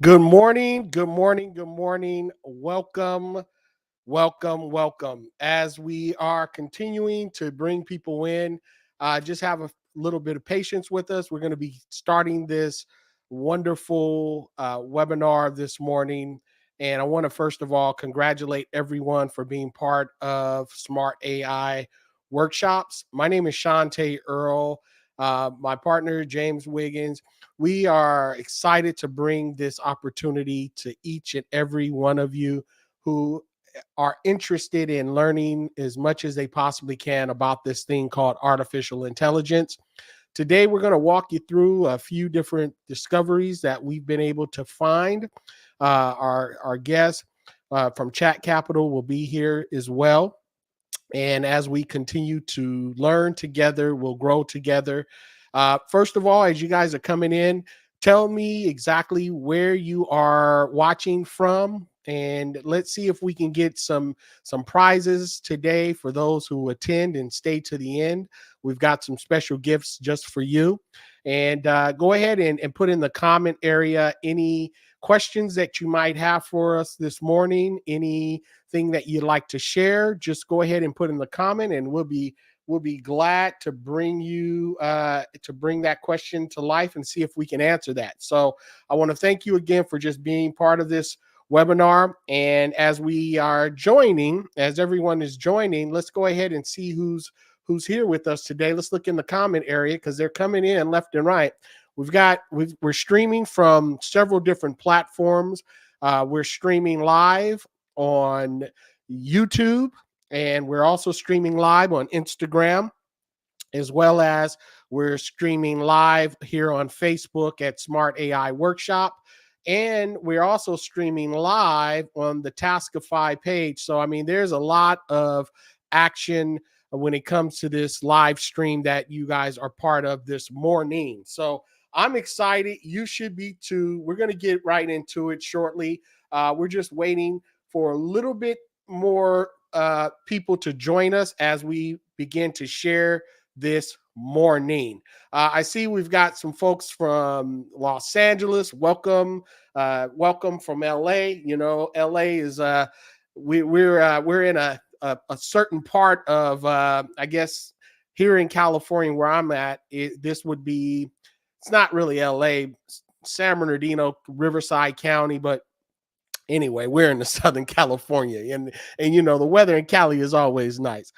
Good morning, good morning, good morning. Welcome, welcome, welcome. As we are continuing to bring people in, just have a little bit of patience with us. We're going to be starting this wonderful webinar this morning. And I want to first of all congratulate everyone for being part of Smart AI workshops. My name is Shantae Earl. My partner, James Wiggins. We are excited to bring this opportunity to each and every one of you who are interested in learning as much as they possibly can about this thing called artificial intelligence. Today, we're going to walk you through a few different discoveries that we've been able to find. Our guest from Chat Capital will be here as well. And as we continue to learn together, we'll grow together. First of all, as you guys are coming in, tell me exactly where you are watching from, and let's see if we can get some prizes today for those who attend and stay to the end. We've got some special gifts just for you. And go ahead and put in the comment area any questions that you might have for us this morning, anything that you'd like to share. Just go ahead and put in the comment, and we'll be glad to bring you to bring that question to life and see if we can answer that. So I want to thank you again for just being part of this webinar. And as we are joining, as everyone is joining, let's go ahead and see who's here with us today. Let's look in the comment area because they're coming in left and right. We're streaming from several different platforms. We're streaming live on YouTube, and we're also streaming live on Instagram, as well as we're streaming live here on Facebook at Smart AI Workshop. And we're also streaming live on the Taskify page. So, I mean, there's a lot of action when it comes to this live stream that you guys are part of this morning. So I'm excited. You should be too. We're going to get right into it shortly. We're just waiting for a little bit more people to join us as we begin to share this morning. I see we've got some folks from Los Angeles. Welcome, welcome from LA. You know, LA is we're in a certain part of I guess here in California where I'm at. This would be, it's not really LA, San Bernardino, Riverside County, but anyway, we're in the Southern California, and you know the weather in Cali is always nice.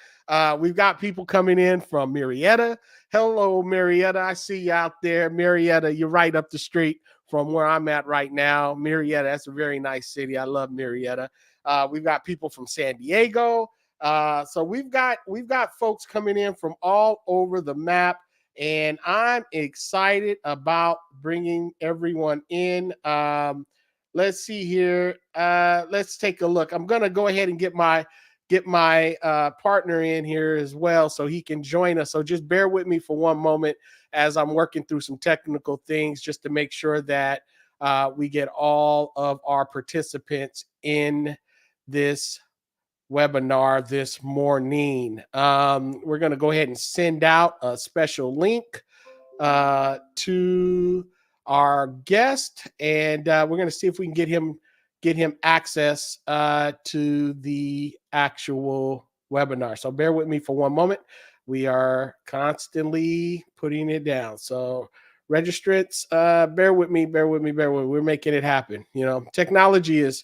We've got people coming in from Marietta. Hello, Marietta. I see you out there. Marietta, you're right up the street from where I'm at right now. Marietta, that's a very nice city. I love Marietta. We've got people from San Diego. So we've got folks coming in from all over the map, and I'm excited about bringing everyone in. Let's see here. Let's take a look. I'm gonna go ahead and get my partner in here as well so he can join us. So just bear with me for one moment as I'm working through some technical things just to make sure that we get all of our participants in this webinar this morning. We're going to go ahead and send out a special link to our guest, and we're going to see if we can get him access to the actual webinar. So bear with me for one moment. We are constantly putting it down. So registrants, bear with me. We're making it happen. You know, technology is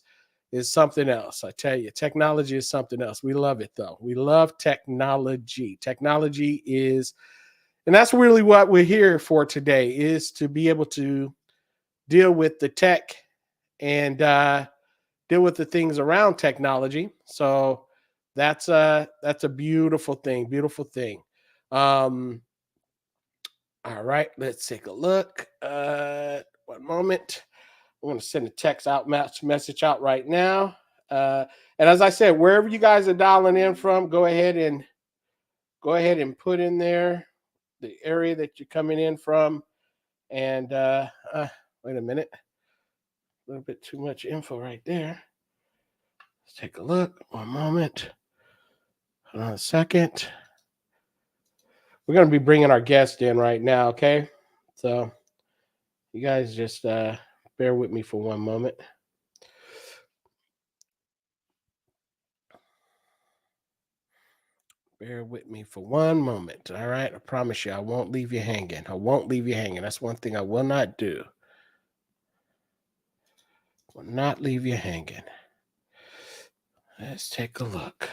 something else. I tell you, technology is something else. We love it though. We love technology. Technology is, and that's really what we're here for today, is to be able to deal with the tech and deal with the things around technology. So that's a beautiful thing. Beautiful thing. All right, let's take a look. One moment. I'm going to send a text out message out right now. And as I said, wherever you guys are dialing in from, go ahead and put in there the area that you're coming in from. And wait a minute, a little bit too much info right there. Let's take a look. One moment. Hold on a second. We're going to be bringing our guest in right now, okay? So you guys just bear Bear with me for one moment. Bear with me for one moment. All right. I promise you, I won't leave you hanging. I won't leave you hanging. That's one thing I will not do. Will not leave you hanging. Let's take a look.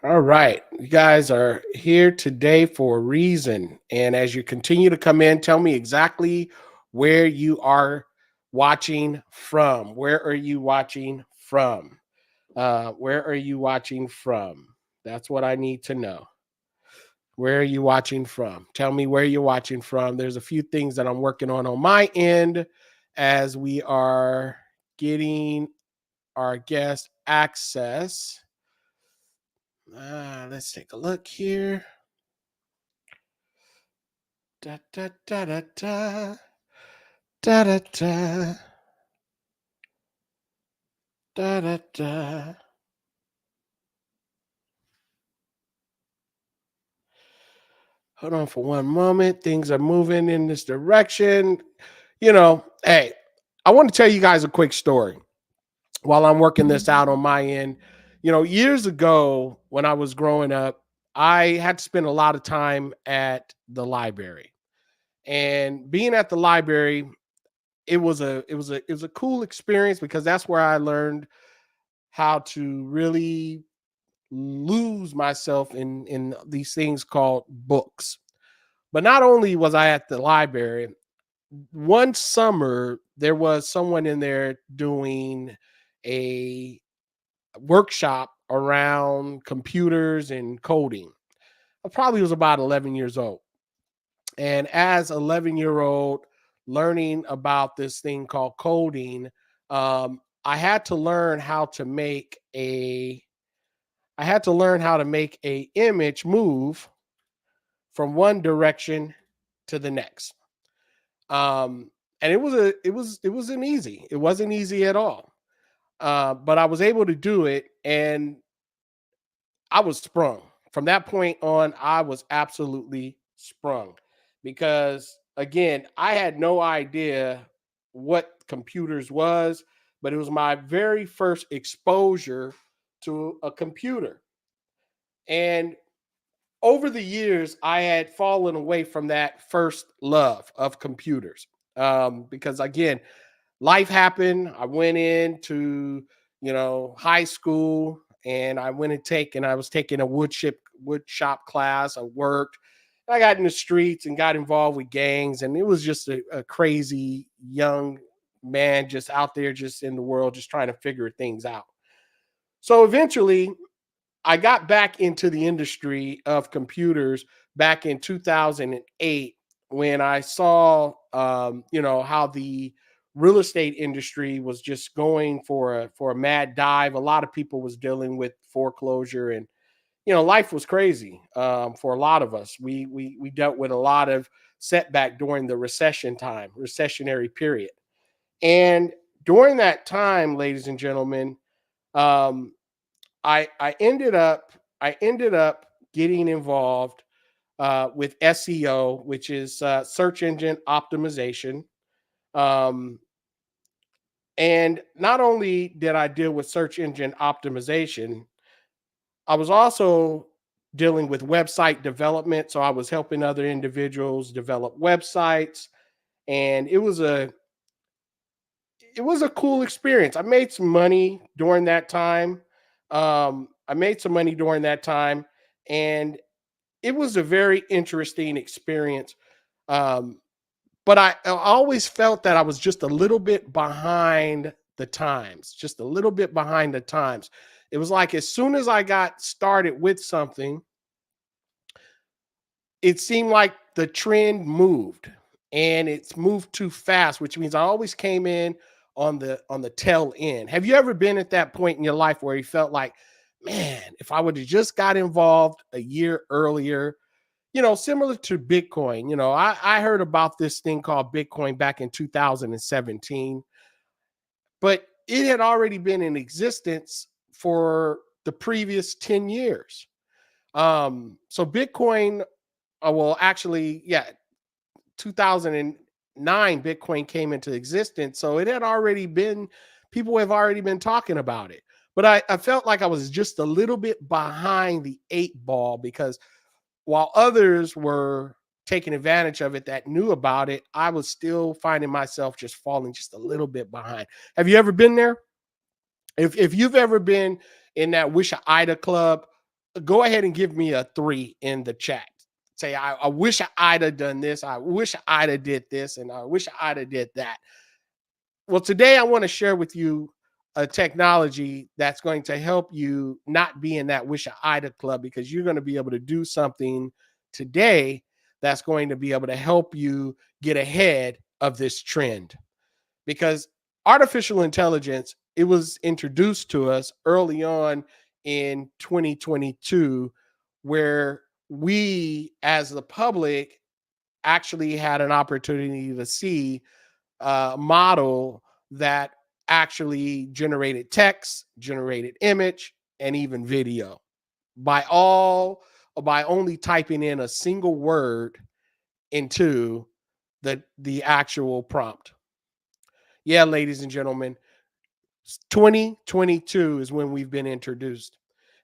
All right. You guys are here today for a reason. And as you continue to come in, tell me exactly where you are watching from. Where are you watching from? Where are you watching from? That's what I need to know. Where are you watching from? Tell me where you're watching from. There's a few things that I'm working on my end as we are getting our guest access. Let's take a look here. Da da da da da da da da da da da. Hold on for one moment. Things are moving in this direction. Hey, I want to tell you guys a quick story while I'm working this out on my end. Years ago when I was growing up, I had to spend a lot of time at the library. And being at the library, it was a cool experience because that's where I learned how to really lose myself in these things called books. But not only was I at the library, one summer there was someone in there doing a workshop around computers and coding. I probably was about 11 years old. And as 11-year-old learning about this thing called coding, I had to learn how to make a I had to learn how to make a image move from one direction to the next. And it wasn't easy. It wasn't easy at all. But I was able to do it, and I was sprung. From that point on, I was absolutely sprung because again, I had no idea what computers was, but it was my very first exposure to a computer. And over the years, I had fallen away from that first love of computers. Because again, life happened. I went into, high school, and I was taking a wood shop class. I worked. I got in the streets and got involved with gangs, and it was just a crazy young man just out there, just in the world, just trying to figure things out. So eventually, I got back into the industry of computers back in 2008 when I saw, how the real estate industry was just going for a mad dive. A lot of people was dealing with foreclosure, and life was crazy for a lot of us. We dealt with a lot of setback during the recessionary period, and during that time, ladies and gentlemen, um, I ended up getting involved with SEO, which is search engine optimization. Um, and not only did I deal with search engine optimization, I was also dealing with website development. So I was helping other individuals develop websites, and it was a cool experience. I made some money during that time. And it was a very interesting experience. Um, but I always felt that I was just a little bit behind the times, just a little bit behind the times. It was like as soon as I got started with something, it seemed like the trend moved, and it's moved too fast, which means I always came in on the tail end. Have you ever been at that point in your life where you felt like, man, if I would have just got involved a year earlier, similar to Bitcoin? I heard about this thing called Bitcoin back in 2017, but it had already been in existence for the previous 10 years. So Bitcoin, well, actually, yeah, 2000 and Bitcoin came into existence. So it had already been, people have already been talking about it. But I felt like I was just a little bit behind the 8 ball, because while others were taking advantage of it that knew about it, I was still finding myself just falling just a little bit behind. Have you ever been there? If you've ever been in that Wish I Ida club, go ahead and give me a 3 in the chat. Say, I wish I'd have done this. I wish I'd have did this. And I wish I'd have did that. Well, today I want to share with you a technology that's going to help you not be in that Wish I'd club, because you're going to be able to do something today that's going to be able to help you get ahead of this trend. Because artificial intelligence, it was introduced to us early on in 2022, where we as the public actually had an opportunity to see a model that actually generated text, generated image, and even video by only typing in a single word into the actual prompt. Yeah, ladies and gentlemen, 2022 is when we've been introduced.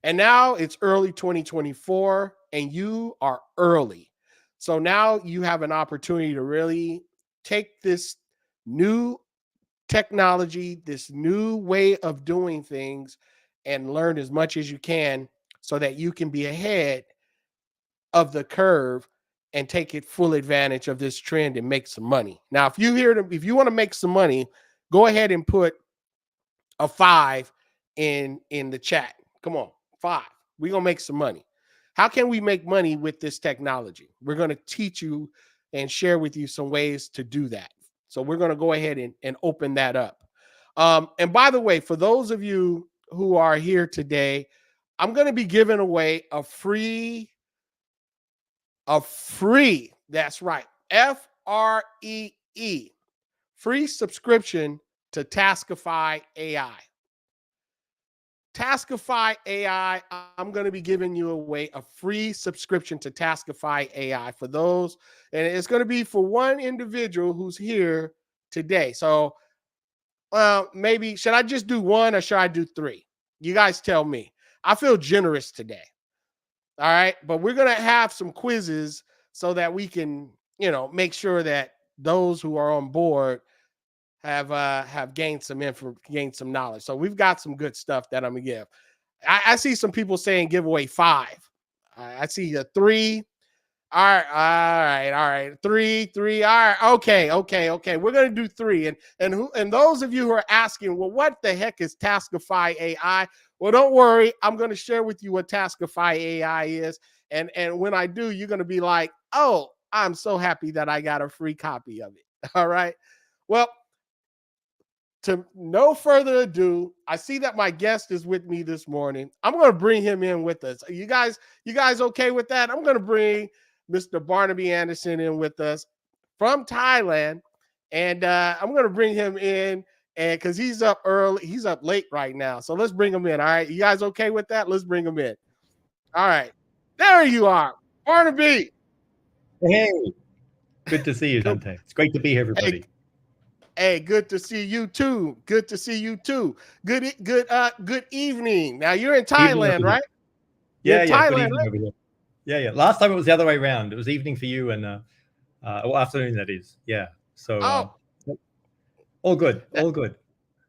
And now it's early 2024, and you are early. So now you have an opportunity to really take this new technology, this new way of doing things, and learn as much as you can so that you can be ahead of the curve and take it full advantage of this trend and make some money. Now, if you want to make some money, go ahead and put a 5 in the chat. Come on, 5. We're gonna make some money. How can we make money with this technology? We're gonna teach you and share with you some ways to do that. So we're gonna go ahead and open that up. And by the way, for those of you who are here today, I'm gonna be giving away a free, that's right, FREE, free subscription to Taskify AI. Taskify AI, I'm going to be giving you away a free subscription to Taskify AI for those, and it's going to be for one individual who's here today. So, maybe should I just do 1 or should I do 3? You guys tell me. I feel generous today. All right, but we're going to have some quizzes so that we can, make sure that those who are on board have gained gained some knowledge. So we've got some good stuff that I'm gonna give. I see some people saying give away 5. I see a 3. All right. 3. All right. Okay. We're gonna do 3. And those of you who are asking, well, what the heck is Taskify AI? Well, don't worry. I'm gonna share with you what Taskify AI is. And when I do, you're gonna be like, oh, I'm so happy that I got a free copy of it. All right. Well, to no further ado, I see that my guest is with me this morning. I'm going to bring him in with us. You guys okay with that? I'm going to bring Mr. Barnaby Anderson in with us from Thailand, and I'm going to bring him in, and because he's up late right now. So let's bring him in. All right, you guys okay with that? Let's bring him in. All right, there you are, Barnaby. Hey, good to see you, Dante. It's great to be here, everybody. Hey, good to see you too. Good to see you too. Good evening. Now you're in Thailand, right? Yeah, good evening over here. Yeah. Last time it was the other way around. It was evening for you and afternoon, that is. Yeah. So all good.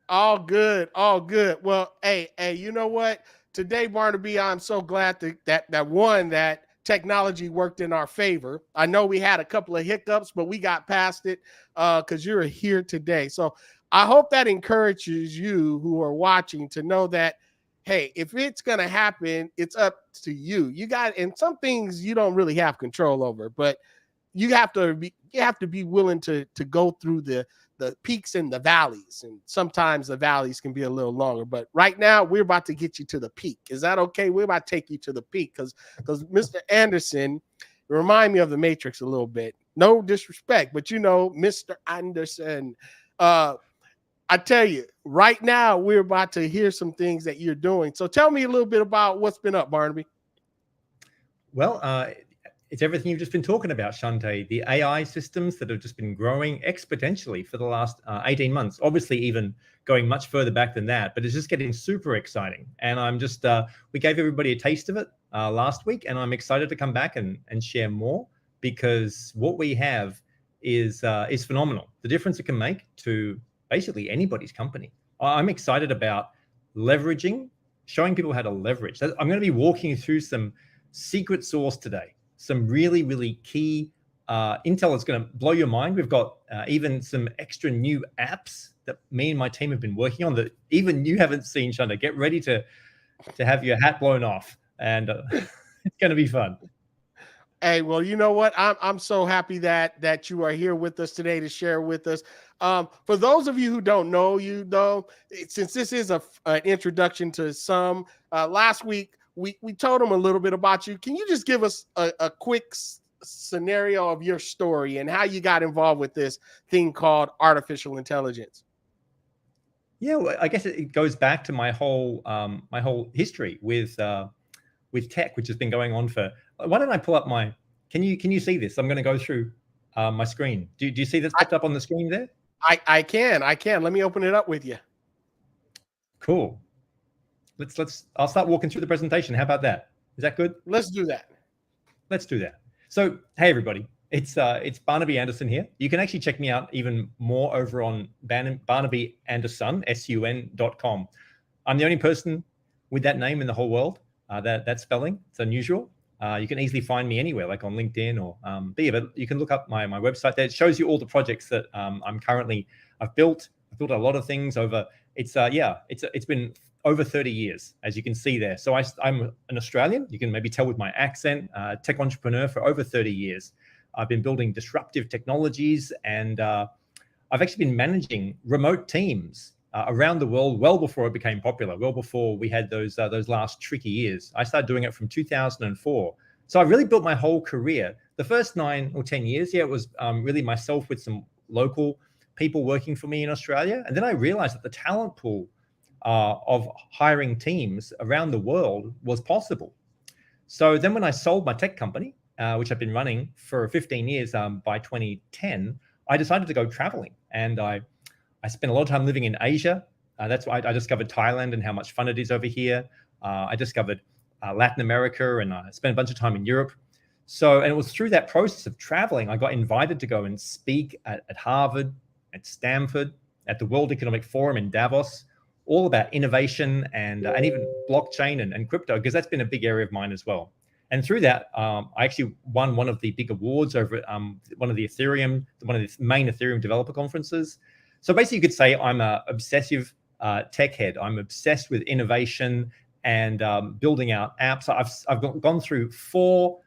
All good. Well, hey, you know what? Today, Barnaby, I'm so glad that technology worked in our favor. I know we had a couple of hiccups, but we got past it because you're here today. So I hope that encourages you who are watching to know that, hey, if it's going to happen, it's up to you. And some things you don't really have control over, but you have to be willing to go through the peaks and the valleys, and sometimes the valleys can be a little longer. But right now, we're about to get you to the peak. Is that okay? We're about to take you to the peak because Mr. Anderson remind me of the Matrix a little bit. No disrespect, but Mr. Anderson. I tell you, right now, we're about to hear some things that you're doing. So tell me a little bit about what's been up, Barnaby. Well, it's everything you've just been talking about, Shante. The AI systems that have just been growing exponentially for the last 18 months, obviously even going much further back than that, but it's just getting super exciting. And I'm just, we gave everybody a taste of it last week, and I'm excited to come back and share more, because what we have is phenomenal. The difference it can make to basically anybody's company. I'm excited about leveraging, showing people how to leverage. I'm going to be walking you through some secret sauce today, some really, really key intel that's going to blow your mind. We've got even some extra new apps that me and my team have been working on that even you haven't seen, Shanda. Get ready to have your hat blown off, and it's going to be fun. Hey, well, you know what? I'm so happy that you are here with us today to share with us. For those of you who don't know, since this is an introduction to some, last week we told them a little bit about you. Can you just give us a quick scenario of your story and how you got involved with this thing called artificial intelligence? Yeah, well, I guess it goes back to my whole history with tech, which has been going on for. Why don't I pull up my? Can you see this? I'm going to go through my screen. Do you see this popped up on the screen there? I can. Let me open it up with you. Cool. I'll start walking through the presentation. How about that? Is that good? Let's do that. Let's do that. So, hey everybody, it's Barnaby Anderson here. You can actually check me out even more over on Barnaby Anderson, sun.com. I'm the only person with that name in the whole world. That spelling, it's unusual. You can easily find me anywhere, like on LinkedIn or but you can look up my website there. It shows you all the projects that I've built. I've built a lot of things over. It's been over 30 years, as you can see there. So I'm an Australian. You can maybe tell with my accent. Tech entrepreneur for over 30 years. I've been building disruptive technologies, and I've actually been managing remote teams around the world well before it became popular, well before we had those last tricky years. I started doing it from 2004. So I really built my whole career. The first 9 or 10 years, it was really myself with some local people working for me in Australia. And then I realized that the talent pool of hiring teams around the world was possible. So then when I sold my tech company, which I've been running for 15 years by 2010, I decided to go traveling. And I spent a lot of time living in Asia. That's why I discovered Thailand and how much fun it is over here. I discovered Latin America, and I spent a bunch of time in Europe. And it was through that process of traveling, I got invited to go and speak at Harvard, at Stanford, at the World Economic Forum in Davos, all about innovation and even blockchain and crypto, because that's been a big area of mine as well. And through that, I actually won one of the big awards over at one of the main Ethereum developer conferences. So basically, you could say I'm an obsessive tech head. I'm obsessed with innovation and building out apps. I've gone through 4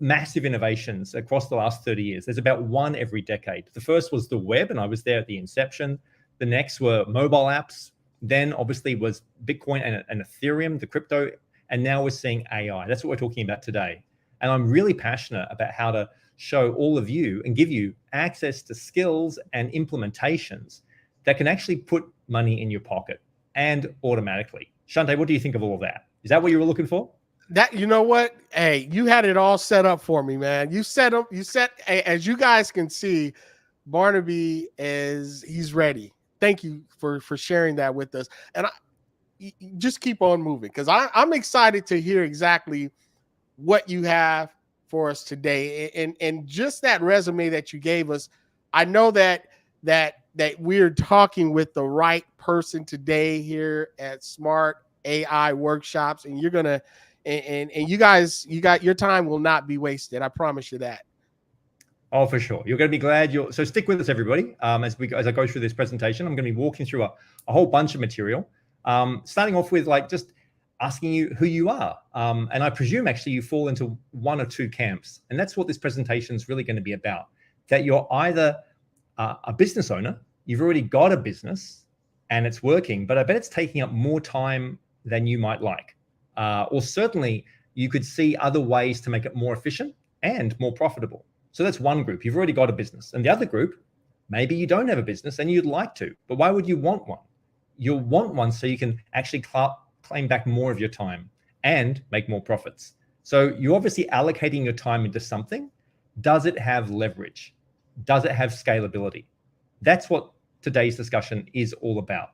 massive innovations across the last 30 years. There's about one every decade. The first was the web, and I was there at the inception. The next were mobile apps. Then obviously was Bitcoin and Ethereum, the crypto. And now we're seeing AI. That's what we're talking about today. And I'm really passionate about how to show all of you and give you access to skills and implementations that can actually put money in your pocket and automatically. Shante, what do you think of all of that? Is that what you were looking for? That, you know what? Hey, you had it all set up for me, man. As you guys can see, Barnaby he's ready. Thank you for sharing that with us. And just keep on moving, because I'm excited to hear exactly what you have for us today, and just that resume that you gave us. I know that we're talking with the right person today here at Smart AI Workshops, and you're gonna and you guys, your time will not be wasted. I promise you that. Oh, for sure. You're going to be glad. So stick with us, everybody. As I go through this presentation, I'm going to be walking through a whole bunch of material. Starting off with just asking you who you are. And I presume actually you fall into one or two camps. And that's what this presentation is really going to be about. That you're either a business owner, you've already got a business and it's working, but I bet it's taking up more time than you might like. Or certainly you could see other ways to make it more efficient and more profitable. So that's one group. You've already got a business. And the other group, maybe you don't have a business and you'd like to, but why would you want one? You'll want one so you can actually claim back more of your time and make more profits. So you're obviously allocating your time into something. Does it have leverage? Does it have scalability? That's what today's discussion is all about.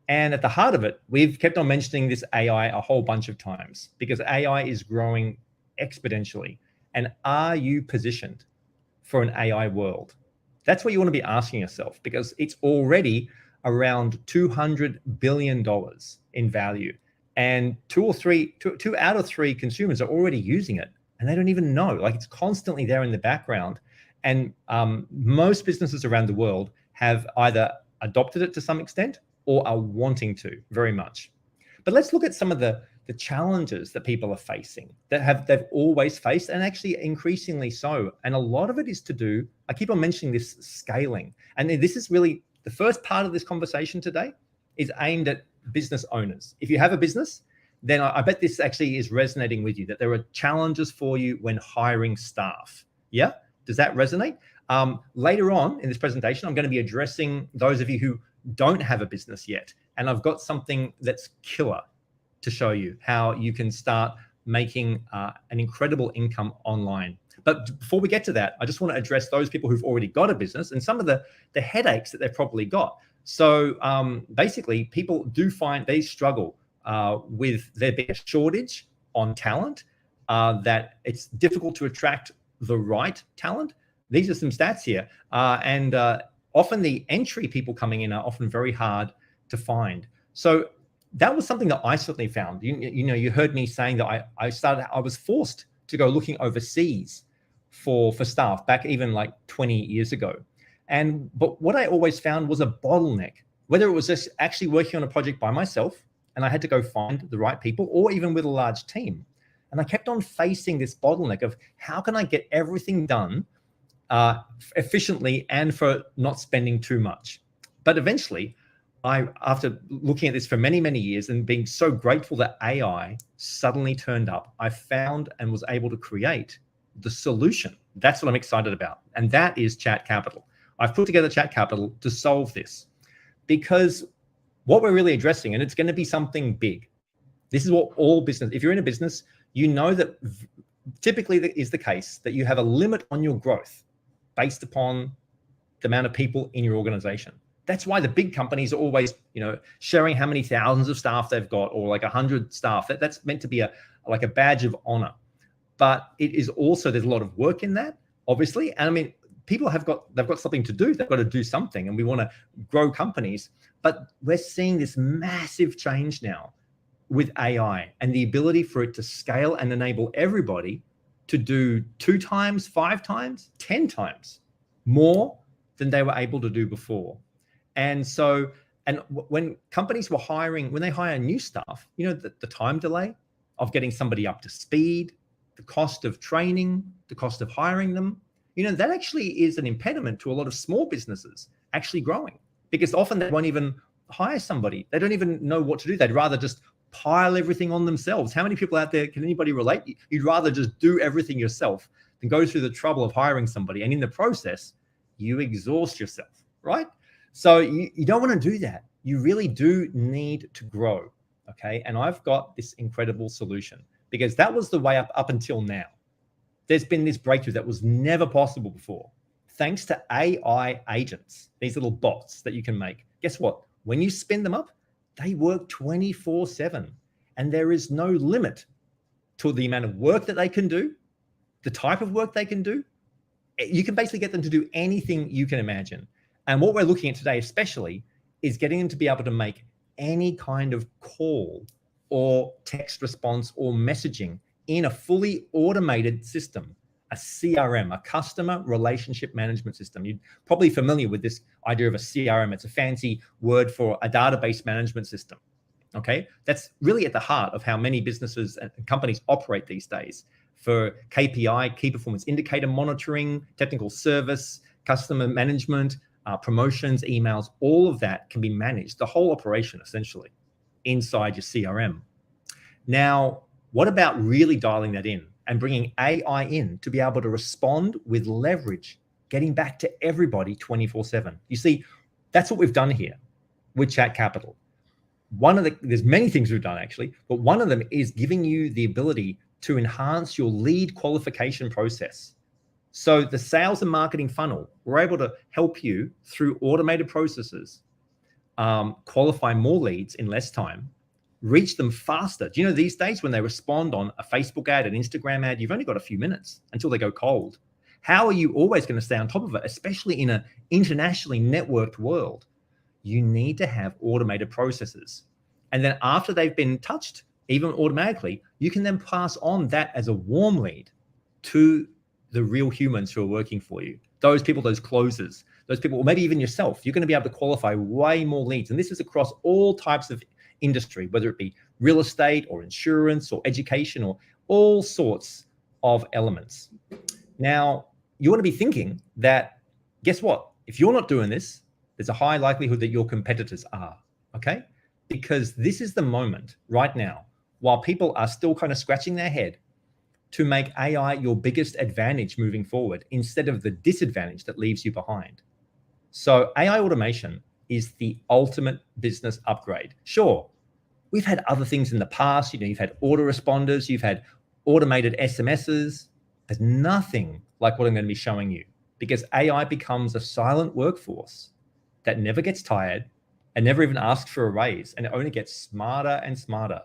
And at the heart of it, we've kept on mentioning this AI a whole bunch of times because AI is growing exponentially. And are you positioned for an AI world? That's what you want to be asking yourself, because it's already around $200 billion in value. And two out of three consumers are already using it and they don't even know. Like, it's constantly there in the background. And most businesses around the world have either adopted it to some extent or are wanting to very much. But let's look at some of the challenges that people are facing that they've always faced, and actually increasingly so. And a lot of it is to do, I keep on mentioning this, scaling. And this is really the first part of this conversation today is aimed at business owners. If you have a business, then I bet this actually is resonating with you, that there are challenges for you when hiring staff. Yeah, does that resonate? Later on in this presentation, I'm going to be addressing those of you who don't have a business yet. And I've got something that's killer to show you how you can start making an incredible income online. But before we get to that, I just want to address those people who've already got a business and some of the headaches that they've probably got. So basically, people do find they struggle with there being a shortage on talent, that it's difficult to attract the right talent. These are some stats here. And often the entry people coming in are often very hard to find. So that was something that I certainly found. You heard me saying that I was forced to go looking overseas for staff back even like 20 years ago. But what I always found was a bottleneck, whether it was just actually working on a project by myself and I had to go find the right people, or even with a large team. And I kept on facing this bottleneck of how can I get everything done efficiently and for not spending too much. But eventually, after looking at this for many, many years and being so grateful that AI suddenly turned up, I found and was able to create the solution. That's what I'm excited about. And that is Chat Capital. I've put together Chat Capital to solve this, because what we're really addressing, and it's going to be something big. This is what all business, if you're in a business, you know that typically that is the case, that you have a limit on your growth based upon the amount of people in your organization. That's why the big companies are always, sharing how many thousands of staff they've got, or like 100 staff. That's meant to be like a badge of honor. But it is also, there's a lot of work in that, obviously. And I mean, people they've got something to do. They've got to do something, and we want to grow companies. But we're seeing this massive change now with AI and the ability for it to scale and enable everybody to do 2 times, 5 times, 10 times more than they were able to do before. And so, when companies were hiring, when they hire new staff, the time delay of getting somebody up to speed, the cost of training, the cost of hiring them, that actually is an impediment to a lot of small businesses actually growing, because often they won't even hire somebody. They don't even know what to do. They'd rather just pile everything on themselves. How many people out there, can anybody relate? You'd rather just do everything yourself than go through the trouble of hiring somebody. And in the process, you exhaust yourself, right? So you don't want to do that. You really do need to grow, okay? And I've got this incredible solution, because that was the way up until now. There's been this breakthrough that was never possible before, thanks to AI agents, these little bots that you can make. Guess what? When you spin them up, they work 24/7, and there is no limit to the amount of work that they can do, the type of work they can do. You can basically get them to do anything you can imagine. And what we're looking at today, especially, is getting them to be able to make any kind of call or text response or messaging in a fully automated system, a CRM, a customer relationship management system. You're probably familiar with this idea of a CRM. It's a fancy word for a database management system. Okay, that's really at the heart of how many businesses and companies operate these days, for KPI, key performance indicator monitoring, technical service, customer management, promotions, emails. All of that can be managed, the whole operation essentially, inside your CRM. Now, what about really dialing that in and bringing AI in to be able to respond with leverage, getting back to everybody 24/7? You see, that's what we've done here with Chat Capital. There's many things we've done actually, but one of them is giving you the ability to enhance your lead qualification process. So the sales and marketing funnel, we're able to help you through automated processes, qualify more leads in less time, reach them faster. Do you know these days when they respond on a Facebook ad, an Instagram ad, you've only got a few minutes until they go cold. How are you always going to stay on top of it, especially in an internationally networked world? You need to have automated processes. And then after they've been touched, even automatically, you can then pass on that as a warm lead to the real humans who are working for you. Those people, those closers, those people, or maybe even yourself, you're going to be able to qualify way more leads. And this is across all types of industry, whether it be real estate or insurance or education or all sorts of elements. Now, you want to be thinking that, guess what? If you're not doing this, there's a high likelihood that your competitors are, okay? Because this is the moment right now, while people are still kind of scratching their head, to make AI your biggest advantage moving forward instead of the disadvantage that leaves you behind. So AI automation is the ultimate business upgrade. Sure, we've had other things in the past. You know, you've had autoresponders, you've had automated SMSs. There's nothing like what I'm going to be showing you, because AI becomes a silent workforce that never gets tired and never even asks for a raise, and it only gets smarter and smarter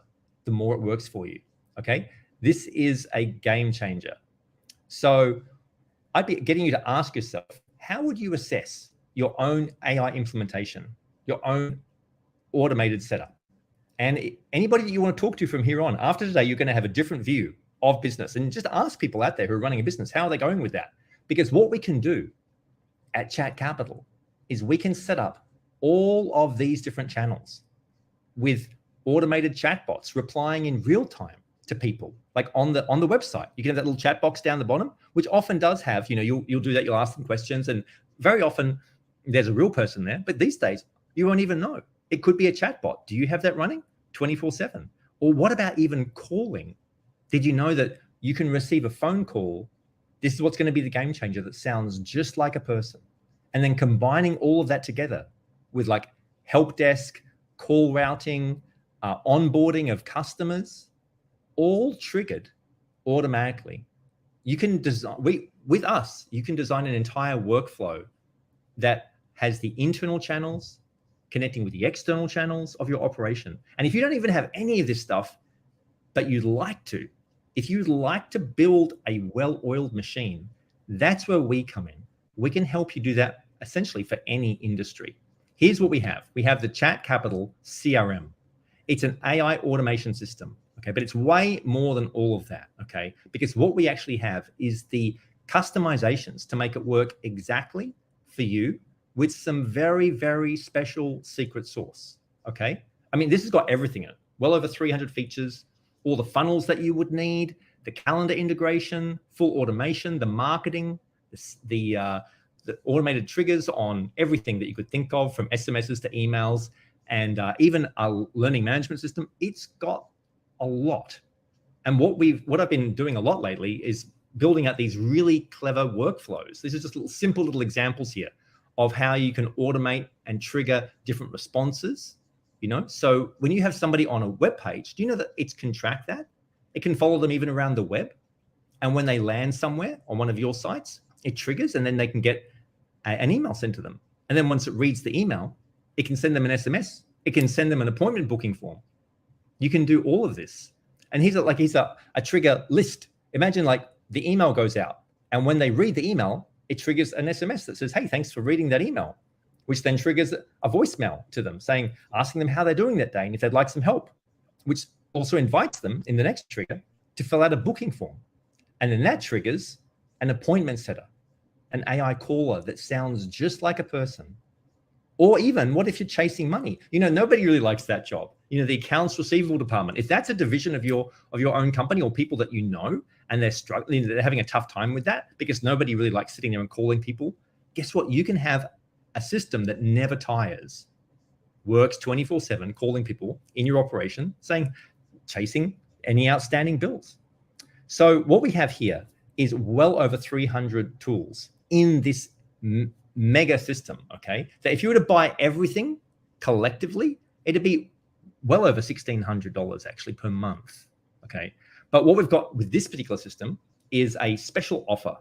the more it works for you, okay? This is a game changer. So I'd be getting you to ask yourself, how would you assess your own AI implementation, your own automated setup? And anybody that you want to talk to from here on, after today, you're going to have a different view of business. And just ask people out there who are running a business, how are they going with that? Because what we can do at Chat Capital is we can set up all of these different channels with automated chatbots replying in real time to people, like on the website. You can have that little chat box down the bottom, which often does have, you know, you'll do that, you'll ask them questions, and very often there's a real person there. But these days, you won't even know. It could be a chatbot. Do you have that running 24/7? Or what about even calling? Did you know that you can receive a phone call? This is what's going to be the game changer, that sounds just like a person. And then combining all of that together with like help desk, call routing, onboarding of customers, all triggered automatically. You can design, with us, you can design an entire workflow that has the internal channels connecting with the external channels of your operation. And if you don't even have any of this stuff, but you'd like to, if you'd like to build a well-oiled machine, that's where we come in. We can help you do that essentially for any industry. Here's what we have. We have the Chat Capital CRM. It's an AI automation system, okay? But it's way more than all of that, okay? Because what we actually have is the customizations to make it work exactly for you with some very, very special secret sauce, okay? I mean, this has got everything in it. Well over 300 features, all the funnels that you would need, the calendar integration, full automation, the marketing, the automated triggers on everything that you could think of, from SMSs to emails, and even a learning management system. It's got a lot. And what I've been doing a lot lately is building out these really clever workflows. This is just simple little examples here of how you can automate and trigger different responses. You know, so when you have somebody on a web page, do you know that it can track that? It can follow them even around the web. And when they land somewhere on one of your sites, it triggers, and then they can get an email sent to them. And then once it reads the email, it can send them an SMS. It can send them an appointment booking form. You can do all of this. And here's a trigger list. Imagine like the email goes out, and when they read the email, it triggers an SMS that says, hey, thanks for reading that email, which then triggers a voicemail to them asking them how they're doing that day and if they'd like some help, which also invites them in the next trigger to fill out a booking form. And then that triggers an appointment setter, an AI caller that sounds just like a person. Or even, what if you're chasing money? You know, nobody really likes that job. You know, the accounts receivable department, if that's a division of your own company, or people that you know, and they're struggling, they're having a tough time with that because nobody really likes sitting there and calling people, guess what? You can have a system that never tires, works 24/7, calling people in your operation, chasing any outstanding bills. So what we have here is well over 300 tools in this mega system, okay? That if you were to buy everything collectively, it'd be well over $1,600 actually per month, okay? But what we've got with this particular system is a special offer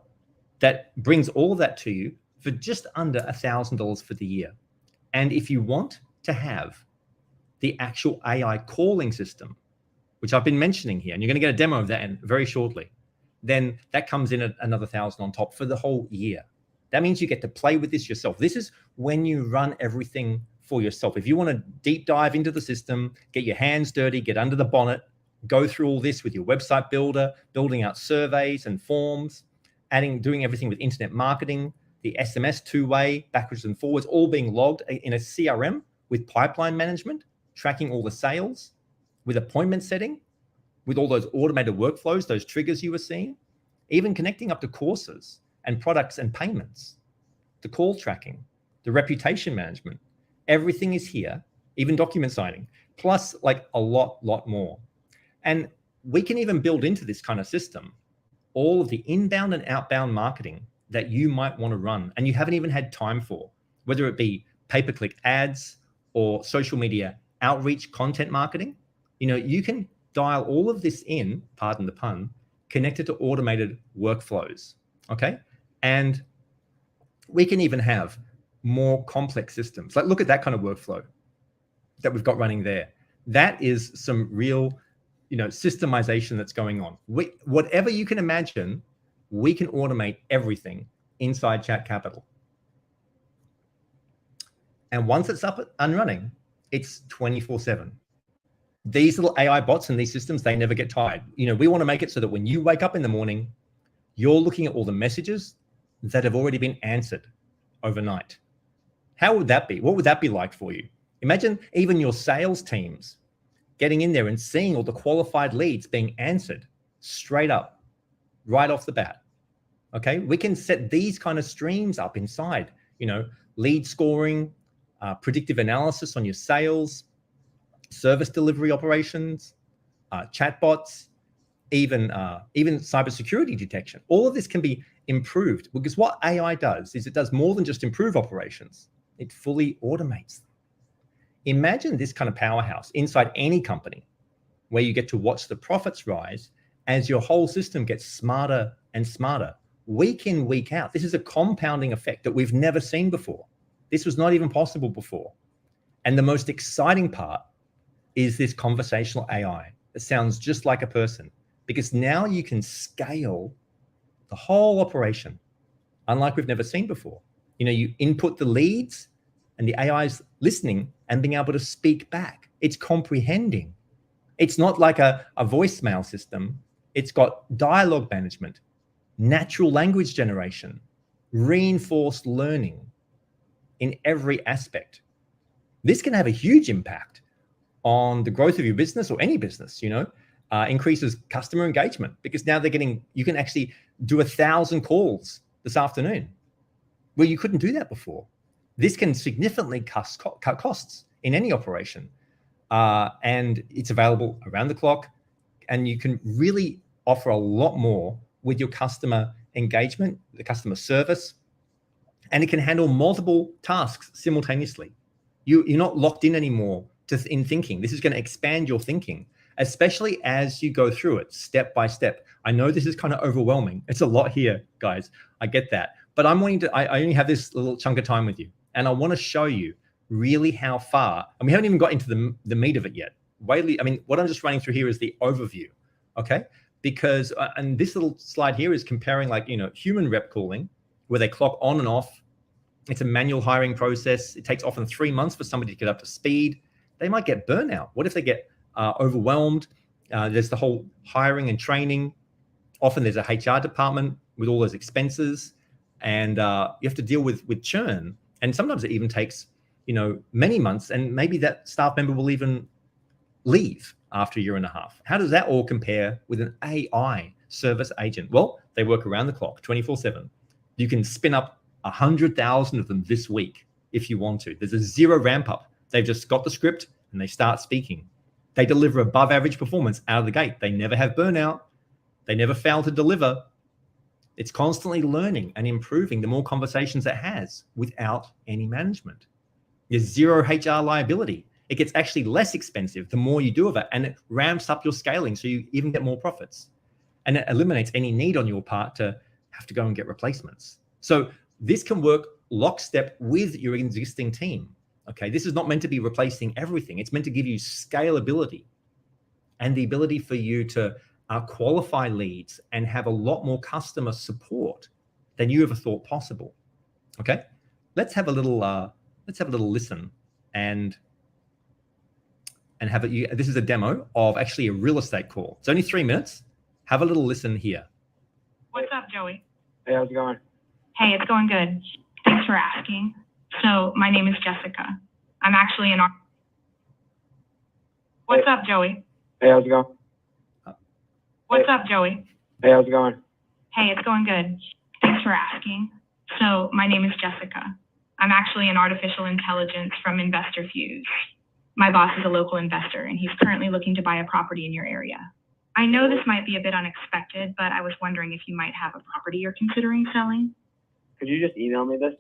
that brings all of that to you for just under $1,000 for the year. And if you want to have the actual AI calling system, which I've been mentioning here, and you're going to get a demo of that very shortly, then that comes in at another $1,000 on top for the whole year. That means you get to play with this yourself. This is when you run everything for yourself. If you want to deep dive into the system, get your hands dirty, get under the bonnet, go through all this with your website builder, building out surveys and forms, doing everything with internet marketing, the SMS two-way, backwards and forwards, all being logged in a CRM with pipeline management, tracking all the sales, with appointment setting, with all those automated workflows, those triggers you were seeing, even connecting up to courses and products and payments, the call tracking, the reputation management. Everything is here, even document signing, plus like a lot more. And we can even build into this kind of system all of the inbound and outbound marketing that you might want to run and you haven't even had time for, whether it be pay-per-click ads or social media outreach content marketing. You can dial all of this in, pardon the pun, connected to automated workflows, okay? And we can even have more complex systems. Like look at that kind of workflow that we've got running there. That is some real, systemization that's going on. Whatever you can imagine, we can automate everything inside Chat Capital. And once it's up and running, it's 24/7. These little AI bots and these systems, they never get tired. We want to make it so that when you wake up in the morning, you're looking at all the messages that have already been answered overnight. How would that be? What would that be like for you? Imagine even your sales teams getting in there and seeing all the qualified leads being answered straight up, right off the bat. Okay, we can set these kind of streams up inside, lead scoring, predictive analysis on your sales, service delivery operations, chatbots, even cybersecurity detection. All of this can be improved because what AI does is it does more than just improve operations. It fully automates them. Imagine this kind of powerhouse inside any company where you get to watch the profits rise as your whole system gets smarter and smarter, week in, week out. This is a compounding effect that we've never seen before. This was not even possible before. And the most exciting part is this conversational AI that sounds just like a person, because now you can scale the whole operation unlike we've never seen before. You input the leads and the AI is listening and being able to speak back. It's comprehending. It's not like a voicemail system. It's got dialogue management, natural language generation, reinforced learning in every aspect. This can have a huge impact on the growth of your business or any business, increases customer engagement because now you can actually do 1,000 calls this afternoon where you couldn't do that before. This can significantly cut costs in any operation. And it's available around the clock, and you can really offer a lot more with your customer engagement, the customer service, and it can handle multiple tasks simultaneously. You're not locked in anymore in thinking. This is going to expand your thinking, especially as you go through it step by step. I know this is kind of overwhelming. It's a lot here, guys. I get that. But I only have this little chunk of time with you, and I want to show you really how far, and we haven't even got into the meat of it yet. What I'm just running through here is the overview, okay? Because, and this little slide here is comparing human rep calling, where they clock on and off. It's a manual hiring process. It takes often 3 months for somebody to get up to speed. They might get burnout. What if they get overwhelmed? There's the whole hiring and training. Often there's a HR department with all those expenses, and you have to deal with churn. And sometimes it even takes, many months, and maybe that staff member will even leave after a year and a half. How does that all compare with an AI service agent? Well, they work around the clock, 24/7. You can spin up 100,000 of them this week if you want to. There's a zero ramp up. They've just got the script and they start speaking. They deliver above average performance out of the gate. They never have burnout. They never fail to deliver. It's constantly learning and improving the more conversations it has without any management. There's zero HR liability. it gets actually less expensive the more you do of it, and it ramps up your scaling so you even get more profits. And it eliminates any need on your part to have to go and get replacements. So this can work lockstep with your existing team. Okay, this is not meant to be replacing everything. It's meant to give you scalability and the ability for you to qualify leads and have a lot more customer support than you ever thought possible. Okay, let's have a little listen and have it. This is a demo of actually a real estate call. It's only 3 minutes. Have a little listen here. What's up, Joey? Hey, how's it going? Hey, it's going good. Thanks for asking. So my name is Jessica. I'm actually an. What's up, Joey? Hey, how's it going? What's up, Joey? Hey, how's it going? Hey, it's going good. Thanks for asking. So my name is Jessica. I'm actually an artificial intelligence from Investor Fuse. My boss is a local investor, and he's currently looking to buy a property in your area. I know this might be a bit unexpected, but I was wondering if you might have a property you're considering selling. Could you just email me this?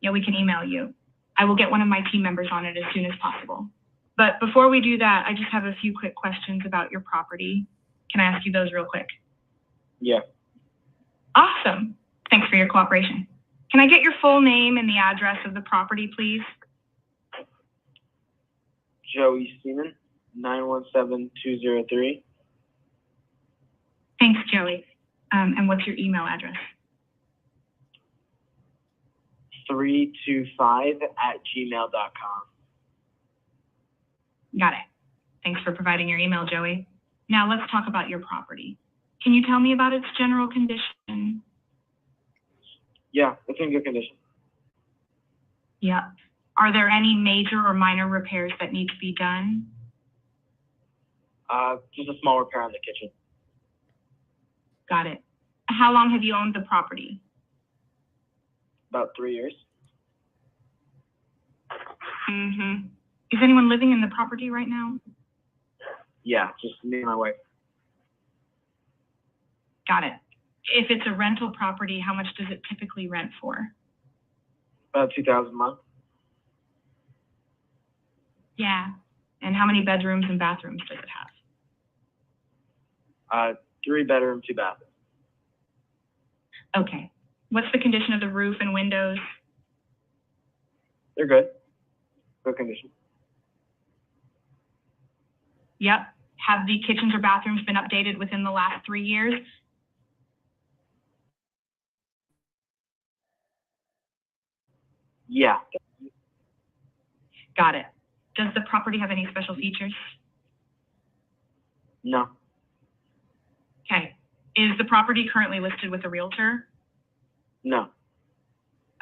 Yeah, we can email you. I will get one of my team members on it as soon as possible. But before we do that, I just have a few quick questions about your property. Can I ask you those real quick? Yeah. Awesome. Thanks for your cooperation. Can I get your full name and the address of the property, please? Joey Seaman, 917203. Thanks, Joey. And what's your email address? 325@gmail.com. Got it. Thanks for providing your email, Joey. Now let's talk about your property. Can you tell me about its general condition? Yeah, it's in good condition. Yeah. Are there any major or minor repairs that need to be done? Just a small repair on the kitchen. Got it. How long have you owned the property? About 3 years. Mm-hmm. Is anyone living in the property right now? Yeah, just me and my wife. Got it. If it's a rental property, how much does it typically rent for? About 2,000 a month. Yeah. And how many bedrooms and bathrooms does it have? 3 bedroom, 2 bathrooms. Okay. What's the condition of the roof and windows? They're good. Good condition. Yep. Have the kitchens or bathrooms been updated within the last 3 years? Yeah. Got it. Does the property have any special features? No. Okay. Is the property currently listed with a realtor? No.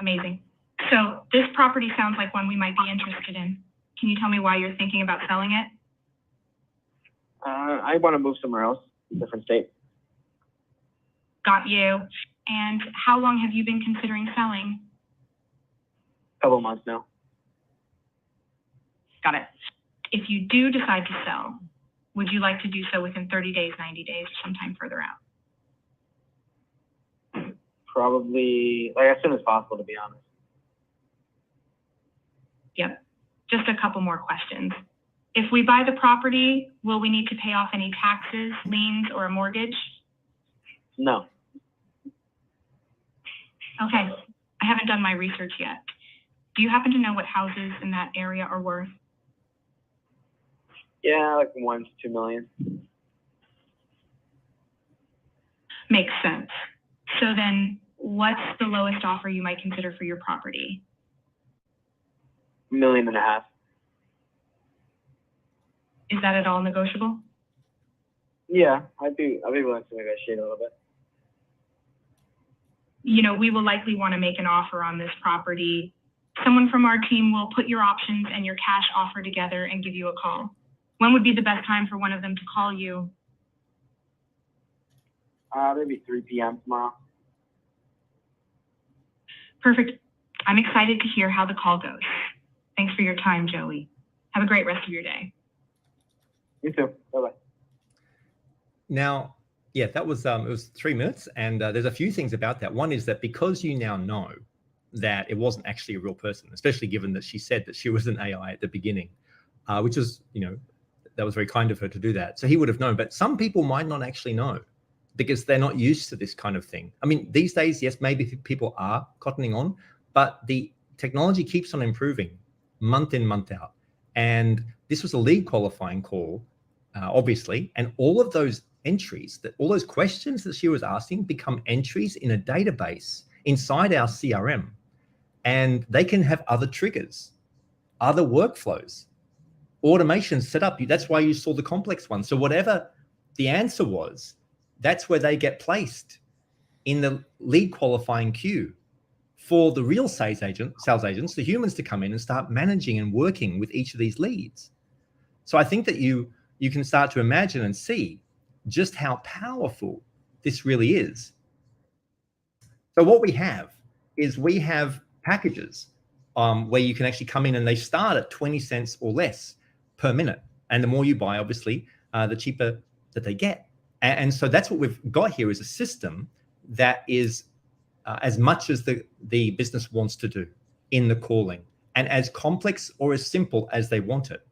Amazing. So this property sounds like one we might be interested in. Can you tell me why you're thinking about selling it? I want to move somewhere else, a different state. Got you. And how long have you been considering selling? Couple months now. Got it. If you do decide to sell, would you like to do so within 30 days, 90 days, or sometime further out? Probably, like, as soon as possible, to be honest. Yep. Just a couple more questions. If we buy the property, will we need to pay off any taxes, liens, or a mortgage? No. Okay. I haven't done my research yet. Do you happen to know what houses in that area are worth? Yeah, like 1 to 2 million. Makes sense. So then what's the lowest offer you might consider for your property? 1.5 million. Is that at all negotiable? Yeah, I'd be willing to negotiate a little bit. You know, we will likely want to make an offer on this property. Someone from our team will put your options and your cash offer together and give you a call. When would be the best time for one of them to call you? Maybe 3 p.m. tomorrow. Perfect. I'm excited to hear how the call goes. Thanks for your time, Joey. Have a great rest of your day. You too. Bye-bye. Now, yeah, that was it was 3 minutes, and there's a few things about that. One is that because you now know that it wasn't actually a real person, especially given that she said that she was an AI at the beginning, which was, that was very kind of her to do that. So he would have known, but some people might not actually know because they're not used to this kind of thing. I mean, these days, yes, maybe people are cottoning on, but the technology keeps on improving month in, month out. And this was a lead qualifying call, obviously, and all of those entries, all those questions that she was asking become entries in a database inside our CRM. And they can have other triggers, other workflows, automations set up. That's why you saw the complex one. So whatever the answer was, that's where they get placed in the lead qualifying queue for the real sales agents, the humans, to come in and start managing and working with each of these leads. So I think that you can start to imagine and see just how powerful this really is. So what we have is we have packages where you can actually come in, and they start at 20 cents or less per minute. And the more you buy, obviously, the cheaper that they get. And so that's what we've got here, is a system that is as much as the business wants to do in the calling, and as complex or as simple as they want it.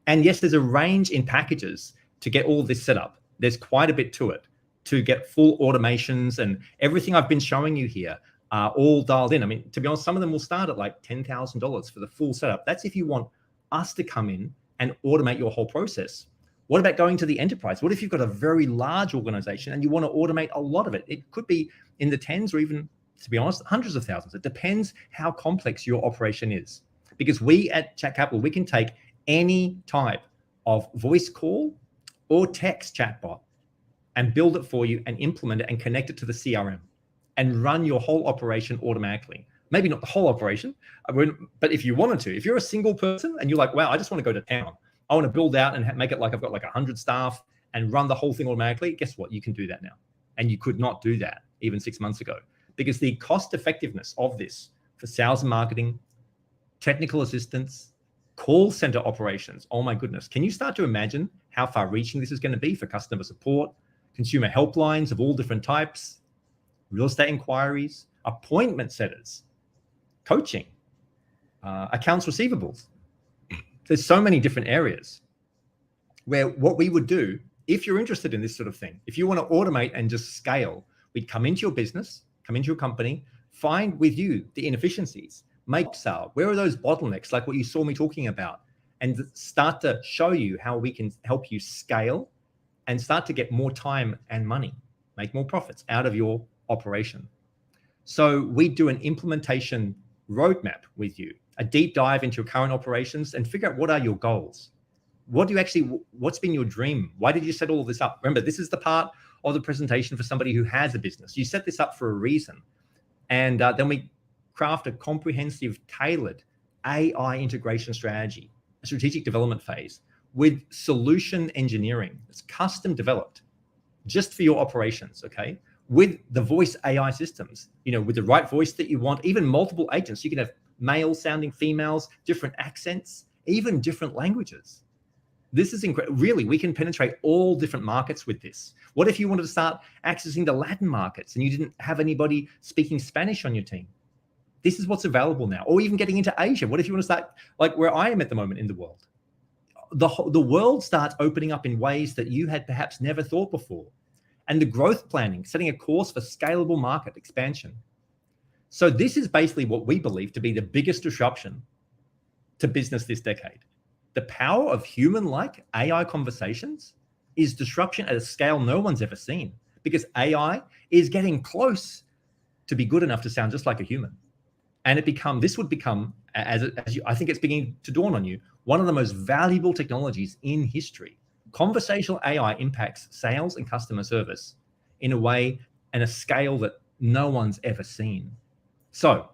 And yes, there's a range in packages to get all this set up. There's quite a bit to it to get full automations, and everything I've been showing you here are all dialed in. I mean, to be honest, some of them will start at like $10,000 for the full setup. That's if you want us to come in and automate your whole process. What about going to the enterprise? What if you've got a very large organization and you want to automate a lot of it? It could be in the tens or even, to be honest, hundreds of thousands. It depends how complex your operation is. Because we at Chat Capital, we can take any type of voice call or text chatbot and build it for you and implement it and connect it to the CRM and run your whole operation automatically. Maybe not the whole operation, but if you wanted to, if you're a single person and you're like, wow, I just want to go to town, I want to build out and make it like I've got like 100 staff and run the whole thing automatically, guess what? You can do that now. And you could not do that even 6 months ago, because the cost effectiveness of this for sales and marketing, technical assistance, call center operations, oh my goodness. Can you start to imagine how far reaching this is going to be for customer support, consumer helplines of all different types, real estate inquiries, appointment setters, coaching, accounts receivables. There's so many different areas where what we would do, if you're interested in this sort of thing, if you want to automate and just scale, we'd come into your business, come into your company, find with you the inefficiencies, make sale, where are those bottlenecks, like what you saw me talking about, and start to show you how we can help you scale and start to get more time and money, make more profits out of your operation. So we do an implementation roadmap with you, a deep dive into your current operations, and figure out what are your goals. What's been your dream? Why did you set all of this up? Remember, this is the part of the presentation for somebody who has a business. You set this up for a reason. And then we craft a comprehensive, tailored AI integration strategy, a strategic development phase with solution engineering. It's custom developed just for your operations, okay? With the voice AI systems, with the right voice that you want, even multiple agents. You can have male sounding females, different accents, even different languages. This is incredible. Really, we can penetrate all different markets with this. What if you wanted to start accessing the Latin markets and you didn't have anybody speaking Spanish on your team? This is what's available now. Or even getting into Asia. What if you want to start like where I am at the moment in the world? The world starts opening up in ways that you had perhaps never thought before. And the growth planning, setting a course for scalable market expansion. So this is basically what we believe to be the biggest disruption to business this decade. The power of human-like AI conversations is disruption at a scale no one's ever seen, because AI is getting close to be good enough to sound just like a human. And this would become, I think it's beginning to dawn on you, one of the most valuable technologies in history. Conversational AI impacts sales and customer service in a way and a scale that no one's ever seen. So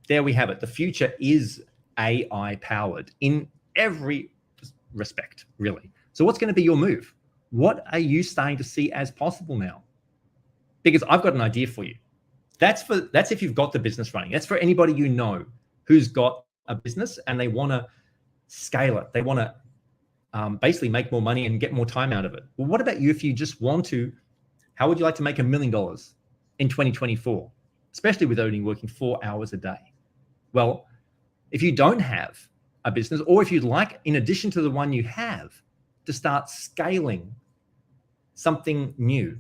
there we have it. The future is AI powered in every respect, really. So what's going to be your move? What are you starting to see as possible now? Because I've got an idea for you. That's if you've got the business running. That's for anybody you know who's got a business and they want to scale it. They want to basically make more money and get more time out of it. Well, what about you if you just want to? How would you like to make $1 million in 2024, especially with only working 4 hours a day? Well, if you don't have a business, or if you'd like, in addition to the one you have, to start scaling something new.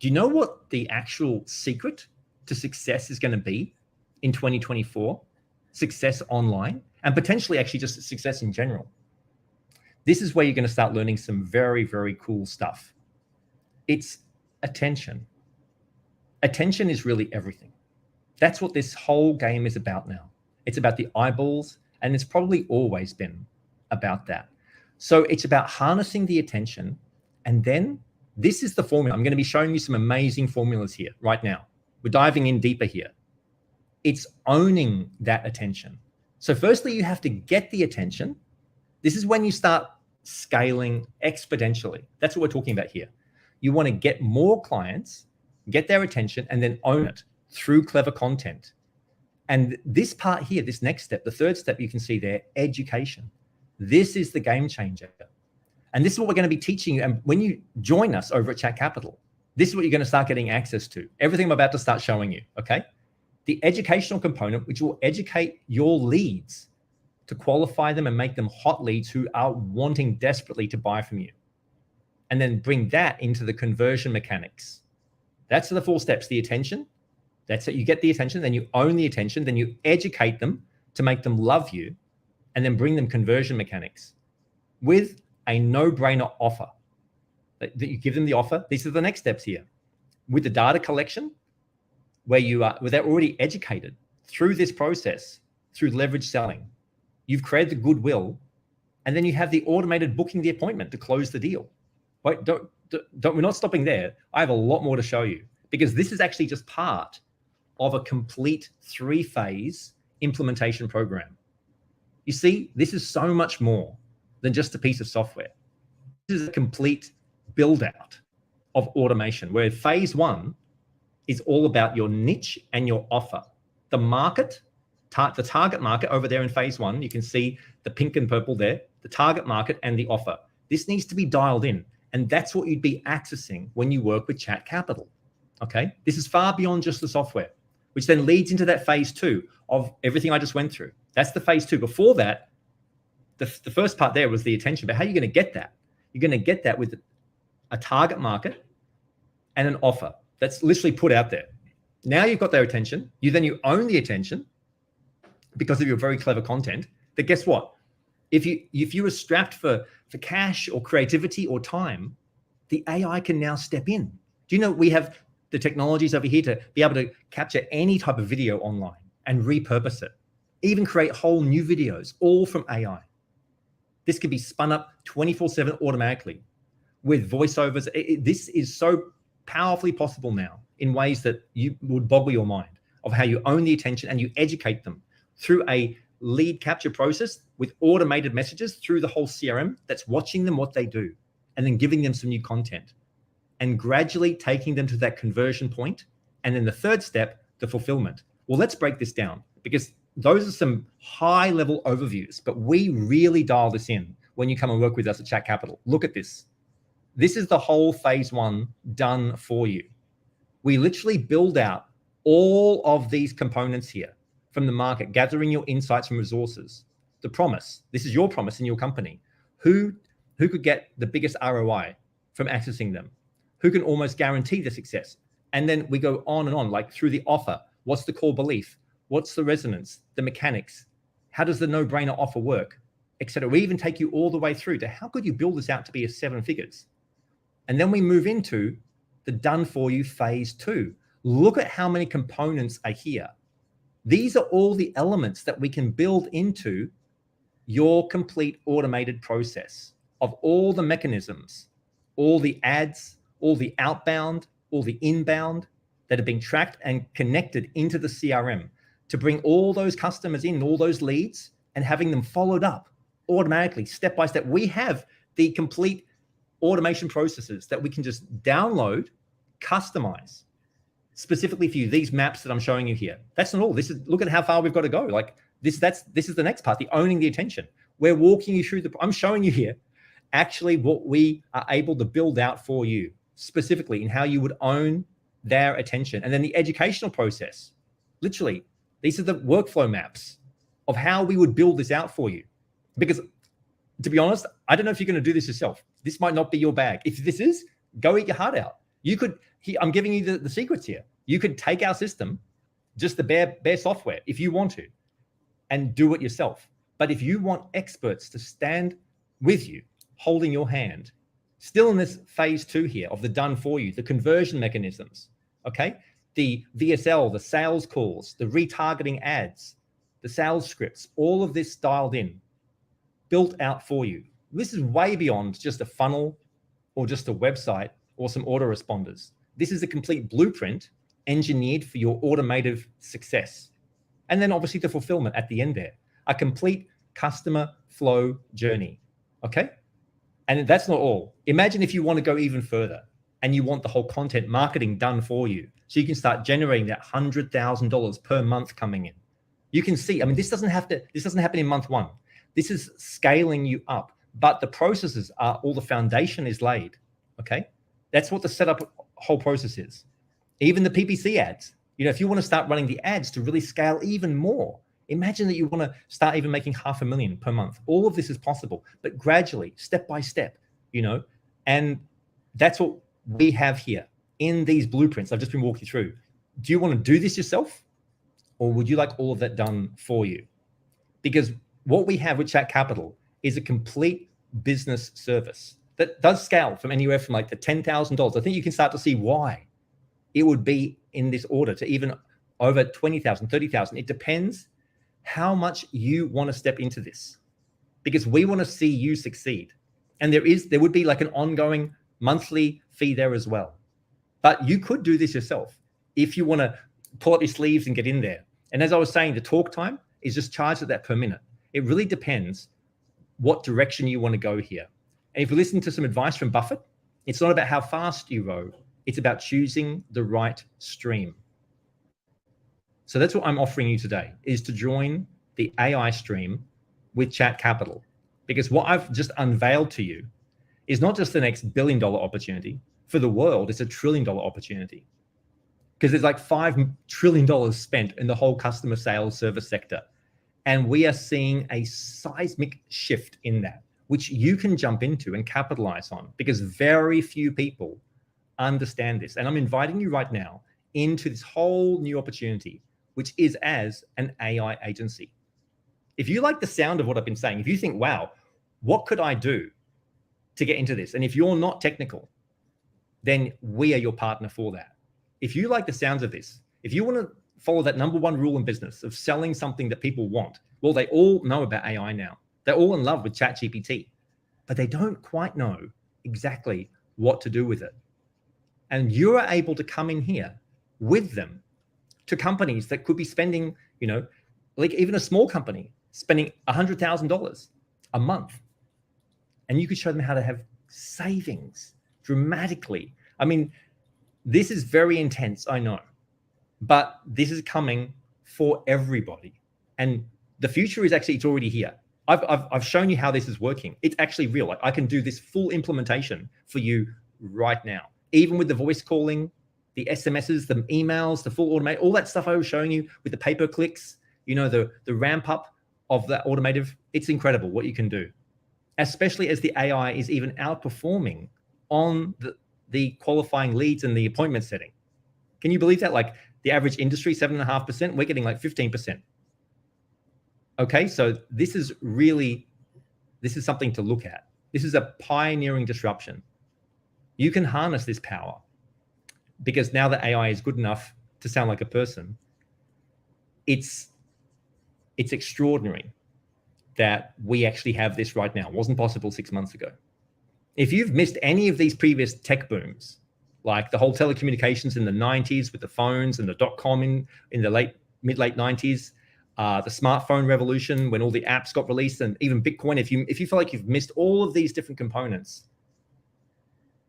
Do you know what the actual secret to success is going to be in 2024? Success online, and potentially actually just success in general. This is where you're going to start learning some very, very cool stuff. It's attention. Attention is really everything. That's what this whole game is about now. It's about the eyeballs, and it's probably always been about that. So it's about harnessing the attention, and then this is the formula. I'm going to be showing you some amazing formulas here right now. We're diving in deeper here. It's owning that attention. So firstly, you have to get the attention. This is when you start scaling exponentially. That's what we're talking about here. You want to get more clients, get their attention, and then own it through clever content. And this part here, this next step, the third step you can see there, education. This is the game changer. And this is what we're going to be teaching you. And when you join us over at Chat Capital, this is what you're going to start getting access to. Everything I'm about to start showing you, okay? The educational component, which will educate your leads to qualify them and make them hot leads who are wanting desperately to buy from you. And then bring that into the conversion mechanics. That's the 4 steps, the attention. That's it. You get the attention, then you own the attention, then you educate them to make them love you, and then bring them conversion mechanics with a no-brainer offer. That you give them the offer. These are the next steps here. With the data collection, where they're already educated through this process, through leverage selling. You've created the goodwill, and then you have the automated booking the appointment to close the deal. Wait, we're not stopping there. I have a lot more to show you, because this is actually just part of a complete 3-phase implementation program. You see, this is so much more than just a piece of software. This is a complete build out of automation, where phase 1 is all about your niche and your offer. The market, the target market over there in phase 1, you can see the pink and purple there, the target market and the offer. This needs to be dialed in. And that's what you'd be accessing when you work with Chat Capital, okay? This is far beyond just the software, which then leads into that phase 2 of everything I just went through. That's the phase 2. Before that, the first part there was the attention, but how are you going to get that? You're going to get that with a target market and an offer that's literally put out there. Now you've got their attention. You own the attention because of your very clever content. But guess what? If you were strapped for cash or creativity or time, the AI can now step in. Do you know we have the technologies over here to be able to capture any type of video online and repurpose it, even create whole new videos, all from AI. This can be spun up 24/7 automatically with voiceovers. This is so powerfully possible now in ways that you would boggle your mind, of how you own the attention and you educate them through a lead capture process with automated messages through the whole CRM that's watching them what they do, and then giving them some new content and gradually taking them to that conversion point. And then the third step, the fulfillment. Well, let's break this down, because those are some high level overviews, but we really dial this in when you come and work with us at Chat Capital. Look at this. This is the whole phase 1 done for you. We literally build out all of these components here from the market, gathering your insights from resources. The promise, this is your promise in your company. Who could get the biggest ROI from accessing them? Who can almost guarantee the success? And then we go on and on, like through the offer. What's the core belief? What's the resonance? The mechanics? How does the no-brainer offer work? Etc. We even take you all the way through to how could you build this out to be a 7 figures? And then we move into the done for you phase 2. Look at how many components are here. These are all the elements that we can build into your complete automated process of all the mechanisms, all the ads, all the outbound, all the inbound that are being tracked and connected into the CRM to bring all those customers in, all those leads, and having them followed up automatically, step by step. We have the complete automation processes that we can just download, customize specifically for you. These maps that I'm showing you here, that's not all. This is, look at how far we've got to go. Like this is the next part, the owning the attention. We're walking you through I'm showing you here actually what we are able to build out for you specifically in how you would own their attention. And then the educational process, literally, these are the workflow maps of how we would build this out for you. Because to be honest, I don't know if you're going to do this yourself. This might not be your bag. If this is, go eat your heart out. You could, I'm giving you the secrets here. You could take our system, just the bare software, if you want to, and do it yourself. But if you want experts to stand with you, holding your hand, still in this phase 2 here of the done for you, the conversion mechanisms, okay? The VSL, the sales calls, the retargeting ads, the sales scripts, all of this dialed in, built out for you. This is way beyond just a funnel or just a website or some autoresponders. This is a complete blueprint engineered for your automotive success. And then obviously the fulfillment at the end there, a complete customer flow journey, okay? And that's not all. Imagine if you want to go even further and you want the whole content marketing done for you, so you can start generating that $100,000 per month coming in. You can see, I mean, this doesn't happen in month 1. This is scaling you up, but the processes are, all the foundation is laid, okay? That's what the setup whole process is. Even the PPC ads, you know, if you want to start running the ads to really scale even more, imagine that you want to start even making $500,000 per month. All of this is possible, but gradually, step by step, you know, and that's what we have here in these blueprints I've just been walking through. Do you want to do this yourself, or would you like all of that done for you? Because what we have with Chat Capital is a complete business service that does scale from anywhere from like the $10,000. I think you can start to see why it would be in this order to even over 20,000, 30,000. It depends how much you want to step into this, because we want to see you succeed. And there would be like an ongoing monthly fee there as well. But you could do this yourself if you want to pull up your sleeves and get in there. And as I was saying, the talk time is just charged at that per minute. It really depends what direction you want to go here. And if you listen to some advice from Buffett, it's not about how fast you row. It's about choosing the right stream. So that's what I'm offering you today, is to join the AI stream with Chat Capital. Because what I've just unveiled to you is not just the next $1 billion opportunity. For the world, it's $1 trillion opportunity. Because there's like $5 trillion spent in the whole customer sales service sector. And we are seeing a seismic shift in that, which you can jump into and capitalize on, because very few people understand this. And I'm inviting you right now into this whole new opportunity, which is as an AI agency. If you like the sound of what I've been saying, if you think, wow, what could I do to get into this? And if you're not technical, then we are your partner for that. If you like the sounds of this, if you want to follow that number 1 rule in business of selling something that people want, well, they all know about AI now. They're all in love with ChatGPT, but they don't quite know exactly what to do with it. And you're able to come in here with them to companies that could be spending, you know, like even a small company spending $100,000 a month. And you could show them how to have savings dramatically. I mean, this is very intense, I know, but this is coming for everybody. And the future is actually, it's already here. I've shown you how this is working. It's actually real. Like, I can do this full implementation for you right now, even with the voice calling, the SMSs, the emails, the full automate, all that stuff I was showing you with the pay-per-clicks, you know, the ramp up of that automotive. It's incredible what you can do, especially as the AI is even outperforming on the qualifying leads and the appointment setting. Can you believe that? Like the average industry, 7.5%, we're getting like 15%. Okay, so this is something to look at. This is a pioneering disruption. You can harness this power, because now that AI is good enough to sound like a person, it's extraordinary that we actually have this right now. It wasn't possible 6 months ago. If you've missed any of these previous tech booms, like the whole telecommunications in the 90s with the phones and the .com in the mid-late 90s, the smartphone revolution when all the apps got released, and even Bitcoin, if you feel like you've missed all of these different components,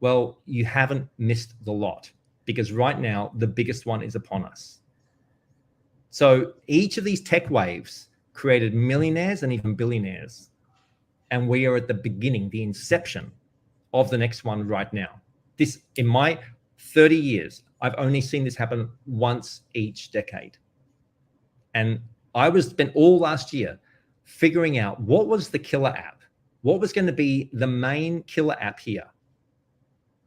well, you haven't missed the lot, because right now the biggest one is upon us. So each of these tech waves created millionaires and even billionaires. And we are at the beginning, the inception of the next one right now. This, in my 30 years, I've only seen this happen once each decade. And I was spent all last year figuring out what was the killer app, what was going to be the main killer app here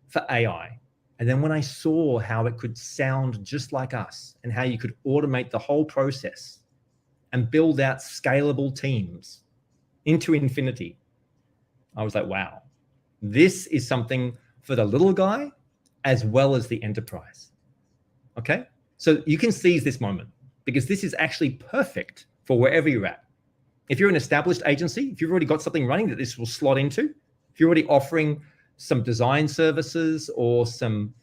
for AI. And then when I saw how it could sound just like us and how you could automate the whole process and build out scalable teams into infinity, I was like, wow, this is something for the little guy as well as the enterprise. Okay, so you can seize this moment because this is actually perfect for wherever you're at. If you're an established agency, if you've already got something running that this will slot into, if you're already offering some design services or some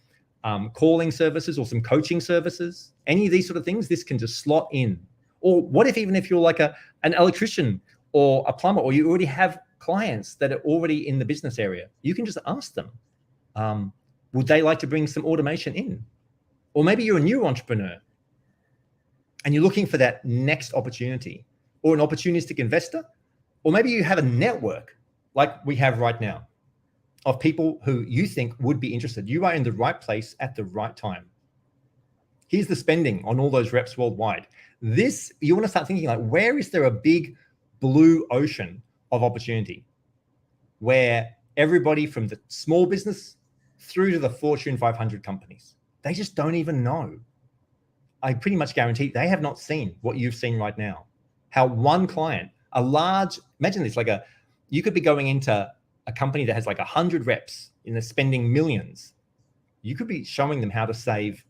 calling services or some coaching services, any of these sort of things, this can just slot in. Or what if even if you're like an electrician or a plumber, or you already have clients that are already in the business area, you can just ask them, would they like to bring some automation in? Or maybe you're a new entrepreneur and you're looking for that next opportunity, or an opportunistic investor, or maybe you have a network like we have right now of people who you think would be interested. You are in the right place at the right time. Here's the spending on all those reps worldwide. This, you want to start thinking like, where is there a big blue ocean of opportunity where everybody from the small business through to the Fortune 500 companies, they just don't even know. I pretty much guarantee they have not seen what you've seen right now. How one client, a large, imagine this, you could be going into a company that has like 100 reps and they're spending millions. You could be showing them how to save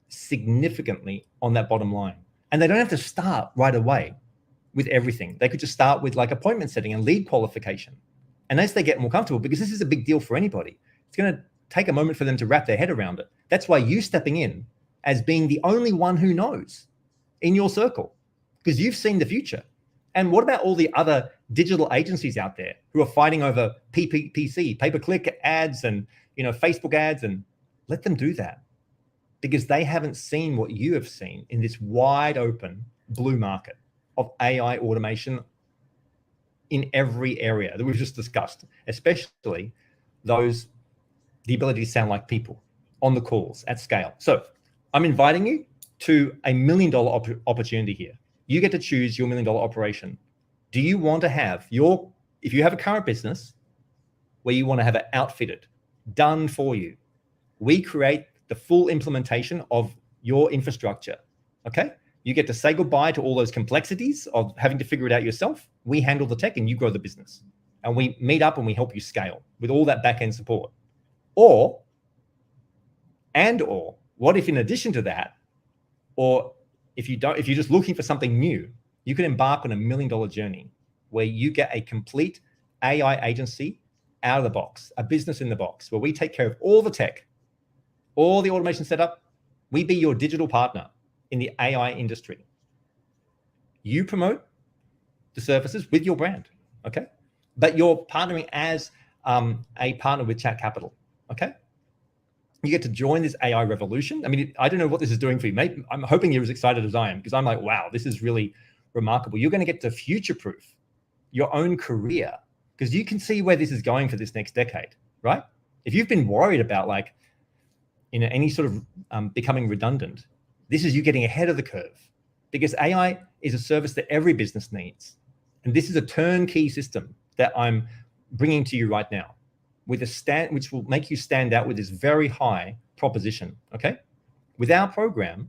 significantly on that bottom line. And they don't have to start right away with everything. They could just start with like appointment setting and lead qualification. And as they get more comfortable, because this is a big deal for anybody, it's going to take a moment for them to wrap their head around it. That's why you stepping in as being the only one who knows in your circle, because you've seen the future. And what about all the other digital agencies out there who are fighting over PPC, pay-per-click ads and Facebook ads, and let them do that, because they haven't seen what you have seen in this wide open blue market of AI automation in every area that we've just discussed, especially the ability to sound like people on the calls at scale. So I'm inviting you to a $1 million opportunity here. You get to choose your $1 million operation. Do you want to have if you have a current business where you want to have it outfitted, done for you, we create the full implementation of your infrastructure, okay? You get to say goodbye to all those complexities of having to figure it out yourself. We handle the tech and you grow the business. And we meet up and we help you scale with all that back-end support. Or what if in addition to that, or if you're just looking for something new, you can embark on a $1 million journey where you get a complete AI agency out of the box, a business in the box, where we take care of all the tech, all the automation setup. We be your digital partner in the AI industry. You promote the services with your brand, okay? But you're partnering as a partner with Chat Capital, okay? You get to join this AI revolution. I mean, I don't know what this is doing for you. Maybe, I'm hoping you're as excited as I am, because I'm like, wow, this is really remarkable. You're going to get to future-proof your own career, because you can see where this is going for this next decade, right? If you've been worried about any sort of becoming redundant, this is you getting ahead of the curve, because AI is a service that every business needs. And this is a turnkey system that I'm bringing to you right now, with which will make you stand out with this very high proposition, okay? With our program,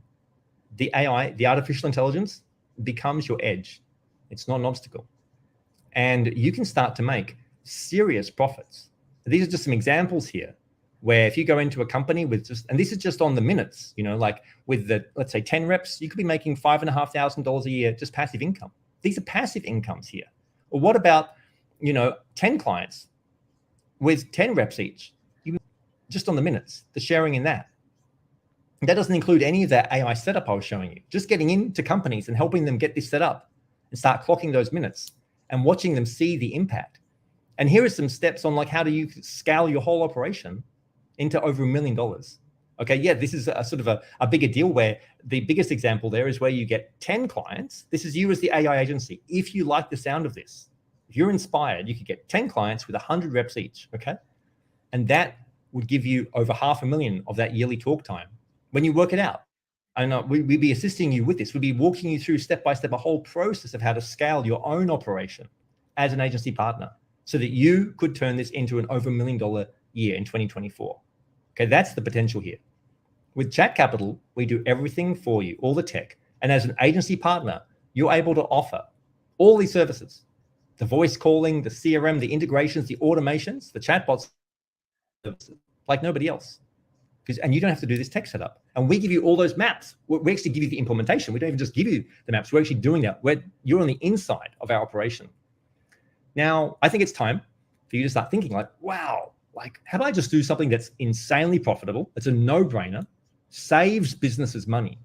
the AI, the artificial intelligence, becomes your edge. It's not an obstacle. And you can start to make serious profits. These are just some examples here, where if you go into a company with and this is just on the minutes, with let's say 10 reps, you could be making $5,500 a year, just passive income. These are passive incomes here. Or what about, 10 clients with 10 reps each, just on the minutes, the sharing in that. That doesn't include any of that AI setup I was showing you. Just getting into companies and helping them get this set up and start clocking those minutes and watching them see the impact. And here are some steps on how do you scale your whole operation into over $1 million. Okay, yeah, this is a sort of a bigger deal, where the biggest example there is where you get 10 clients. This is you as the AI agency. If you like the sound of this, if you're inspired, you could get 10 clients with 100 reps each, okay? And that would give you over $500,000 of that yearly talk time when you work it out. And we'd be assisting you with this. We'd be walking you through step by step a whole process of how to scale your own operation as an agency partner so that you could turn this into an over $1 million year in 2024. Okay, that's the potential here. With Chat Capital, we do everything for you, all the tech. And as an agency partner, you're able to offer all these services, the voice calling, the CRM, the integrations, the automations, the chatbots, like nobody else. And you don't have to do this tech setup. And we give you all those maps. We actually give you the implementation. We don't even just give you the maps. We're actually doing that. You're on the inside of our operation. Now, I think it's time for you to start thinking like, wow, like how about I just do something that's insanely profitable? It's a no-brainer, saves businesses money.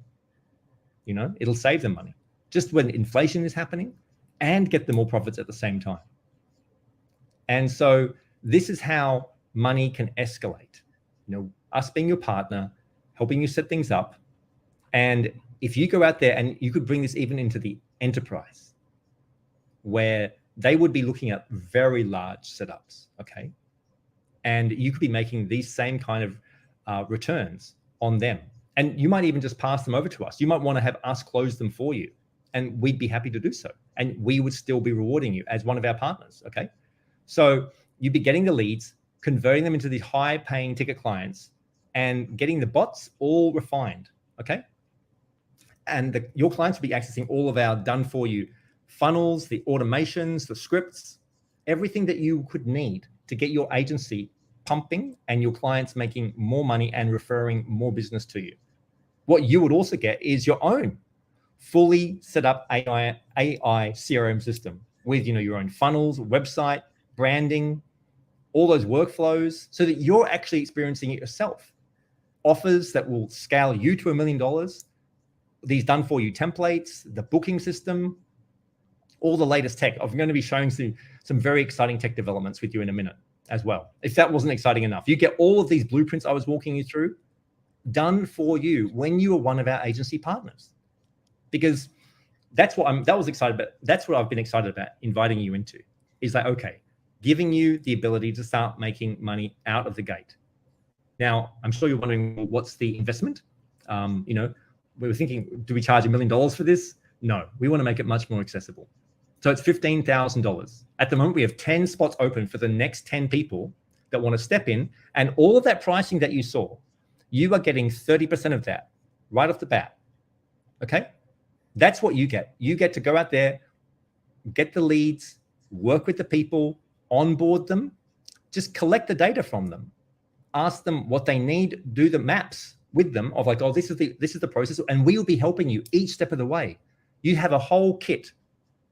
You know, it'll save them money just when inflation is happening and get them more profits at the same time. And so this is how money can escalate. You know, us being your partner, helping you set things up. And if you go out there and you could bring this even into the enterprise where they would be looking at very large setups, okay? And you could be making these same kind of returns on them. And you might even just pass them over to us. You might want to have us close them for you. And we'd be happy to do so. And we would still be rewarding you as one of our partners, okay? So you'd be getting the leads, converting them into these high-paying ticket clients, and getting the bots all refined, okay? And your clients will be accessing all of our done-for-you funnels, the automations, the scripts, everything that you could need to get your agency pumping and your clients making more money and referring more business to you. What you would also get is your own fully set up AI CRM system with your own funnels, website, branding, all those workflows, so that you're actually experiencing it yourself. Offers that will scale you to $1 million, these done for you templates, the booking system, all the latest tech. I'm going to be showing some very exciting tech developments with you in a minute as well. If that wasn't exciting enough, you get all of these blueprints I was walking you through done for you when you are one of our agency partners. Because that's what that was excited about. That's what I've been excited about inviting you into, is like, okay, giving you the ability to start making money out of the gate. Now, I'm sure you're wondering, well, what's the investment? We were thinking, do we charge $1 million for this? No, we want to make it much more accessible. So it's $15,000. At the moment, we have 10 spots open for the next 10 people that want to step in. And all of that pricing that you saw, you are getting 30% of that right off the bat. Okay? That's what you get. You get to go out there, get the leads, work with the people, onboard them, just collect the data from them, ask them what they need, do the maps with them of like, oh, this is the process, and we will be helping you each step of the way. You have a whole kit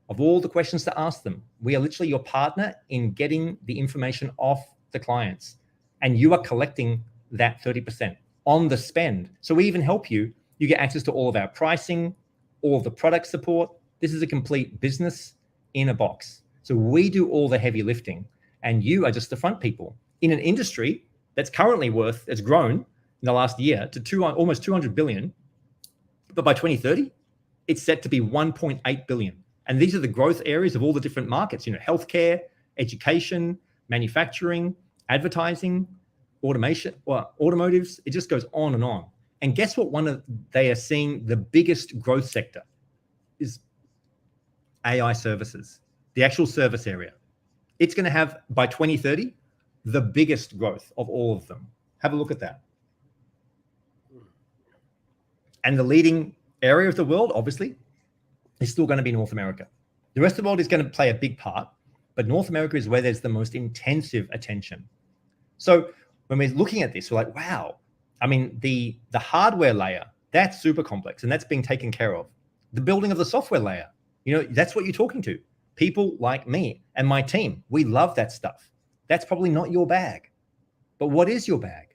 of all the questions to ask them. We are literally your partner in getting the information off the clients, and you are collecting that 30% on the spend. So we even help you. You get access to all of our pricing, all of the product support. This is a complete business in a box. So we do all the heavy lifting, and you are just the front people in an industry that's currently it's grown in the last year to almost 200 billion. But by 2030, it's set to be 1.8 billion. And these are the growth areas of all the different markets, healthcare, education, manufacturing, advertising, automation, automotives. It just goes on and on. And guess what? They are seeing the biggest growth sector is AI services, the actual service area. It's going to have, by 2030, the biggest growth of all of them. Have a look at that. And the leading area of the world, obviously, is still going to be North America. The rest of the world is going to play a big part, but North America is where there's the most intensive attention. So when we're looking at this, we're like, wow, I mean, the hardware layer, that's super complex, and that's being taken care of. The building of the software layer, that's what you're talking to. People like me and my team, we love that stuff. That's probably not your bag. But what is your bag?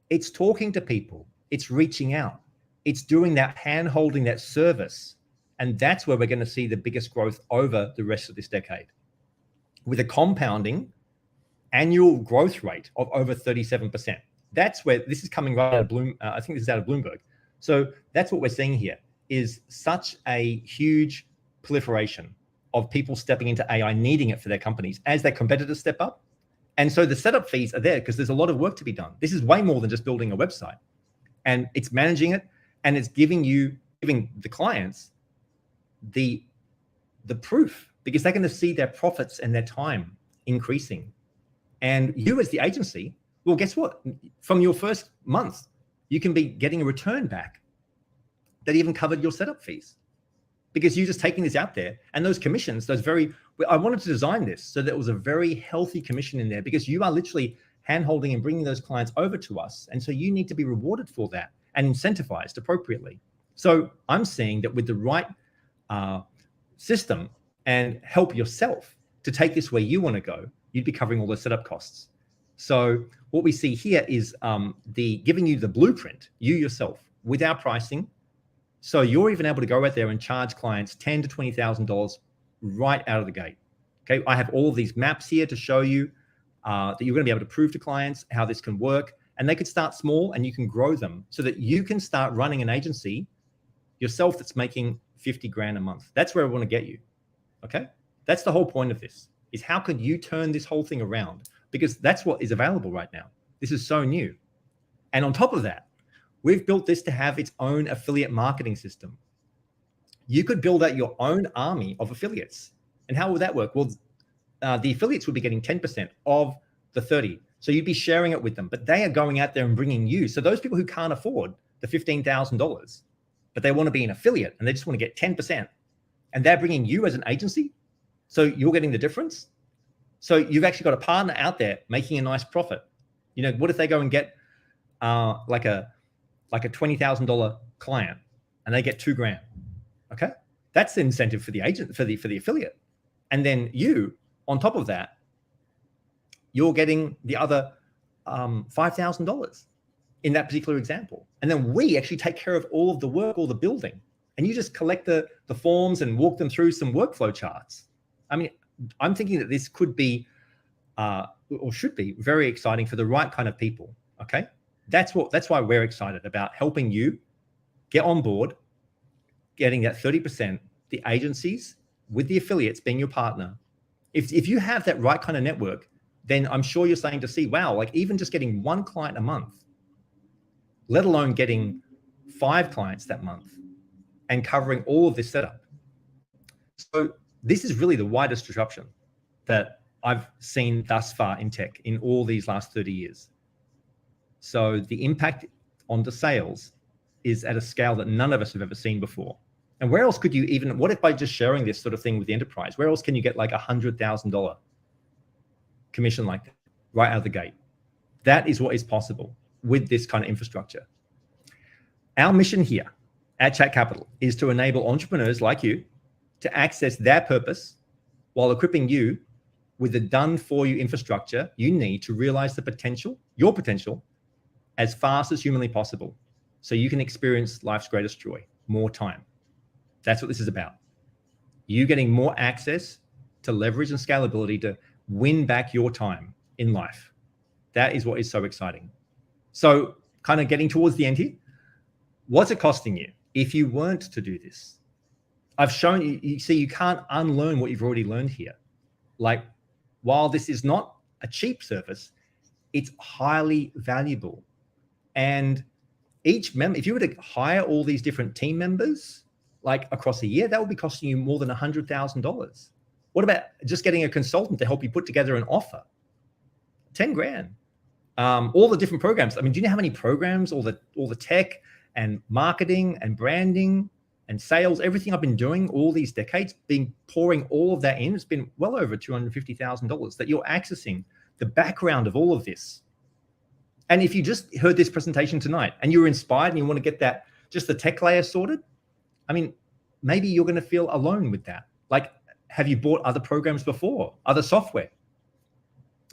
It's talking to people. It's reaching out. It's doing that hand-holding, that service. And that's where we're going to see the biggest growth over the rest of this decade, with a compounding annual growth rate of over 37%. That's where this is coming right out of Bloom. I think this is out of Bloomberg. So that's what we're seeing here, is such a huge proliferation of people stepping into AI, needing it for their companies as their competitors step up. And so the setup fees are there because there's a lot of work to be done. This is way more than just building a website. And it's managing it And it's giving the clients the proof, because they're going to see their profits and their time increasing. And you as the agency, well, guess what? From your first month, you can be getting a return back that even covered your setup fees, because you're just taking this out there. And those commissions, I wanted to design this so that it was a very healthy commission in there, because you are literally hand-holding and bringing those clients over to us. And so you need to be rewarded for that and incentivized appropriately. So I'm seeing that with the right system and help yourself to take this where you want to go, you'd be covering all the setup costs. So what we see here is giving you the blueprint, you yourself, with our pricing. So you're even able to go out there and charge clients $10,000 to $20,000 right out of the gate. Okay, I have all of these maps here to show you that you're going to be able to prove to clients how this can work, and they could start small and you can grow them so that you can start running an agency yourself that's making 50 grand a month. That's where I want to get you. Okay, that's the whole point of this, is how could you turn this whole thing around? Because that's what is available right now. This is so new. And on top of that, we've built this to have its own affiliate marketing system. You could build out your own army of affiliates. And how would that work? Well, the affiliates would be getting 10% of the 30. So you'd be sharing it with them, but they are going out there and bringing you. So those people who can't afford the $15,000, but they want to be an affiliate and they just want to get 10%, and they're bringing you as an agency. So you're getting the difference. So you've actually got a partner out there making a nice profit. You know, what if they go and get like a $20,000 client and they get $2 grand? Okay, that's the incentive for the agent, for the affiliate. And then you, on top of that, you're getting the other $5,000 in that particular example. And then we actually take care of all of the work, all the building, and you just collect the forms and walk them through some workflow charts. I mean, I'm thinking that this could be or should be very exciting for the right kind of people. Okay, that's why we're excited about helping you get on board, getting that 30%, the agencies with the affiliates being your partner. If you have that right kind of network, then I'm sure you're starting to see, wow, like even just getting one client a month, let alone getting 5 clients that month and covering all of this setup. So this is really the widest disruption that I've seen thus far in tech in all these last 30 years. So the impact on the sales is at a scale that none of us have ever seen before. And where else could you even, what if by just sharing this sort of thing with the enterprise, where else can you get like $100,000 commission like that right out of the gate? That is what is possible with this kind of infrastructure. Our mission here at Chat Capital is to enable entrepreneurs like you to access their purpose while equipping you with the done-for-you infrastructure you need to realize the potential, your potential, as fast as humanly possible, so you can experience life's greatest joy, more time. That's what this is about. You getting more access to leverage and scalability to win back your time in life. That is what is so exciting. So kind of getting towards the end here, what's it costing you if you weren't to do this? I've shown you, you see, you can't unlearn what you've already learned here. Like, while this is not a cheap service, it's highly valuable. And each member, if you were to hire all these different team members, like across a year, that would be costing you more than $100,000. What about just getting a consultant to help you put together an offer? 10 grand. All the different programs. I mean, do you know how many programs, all the tech and marketing and branding and sales, everything I've been doing all these decades, pouring all of that in, it's been well over $250,000 that you're accessing the background of all of this. And if you just heard this presentation tonight and you were inspired and you want to get that, just the tech layer sorted, I mean, maybe you're going to feel alone with that. Like, have you bought other programs before, other software,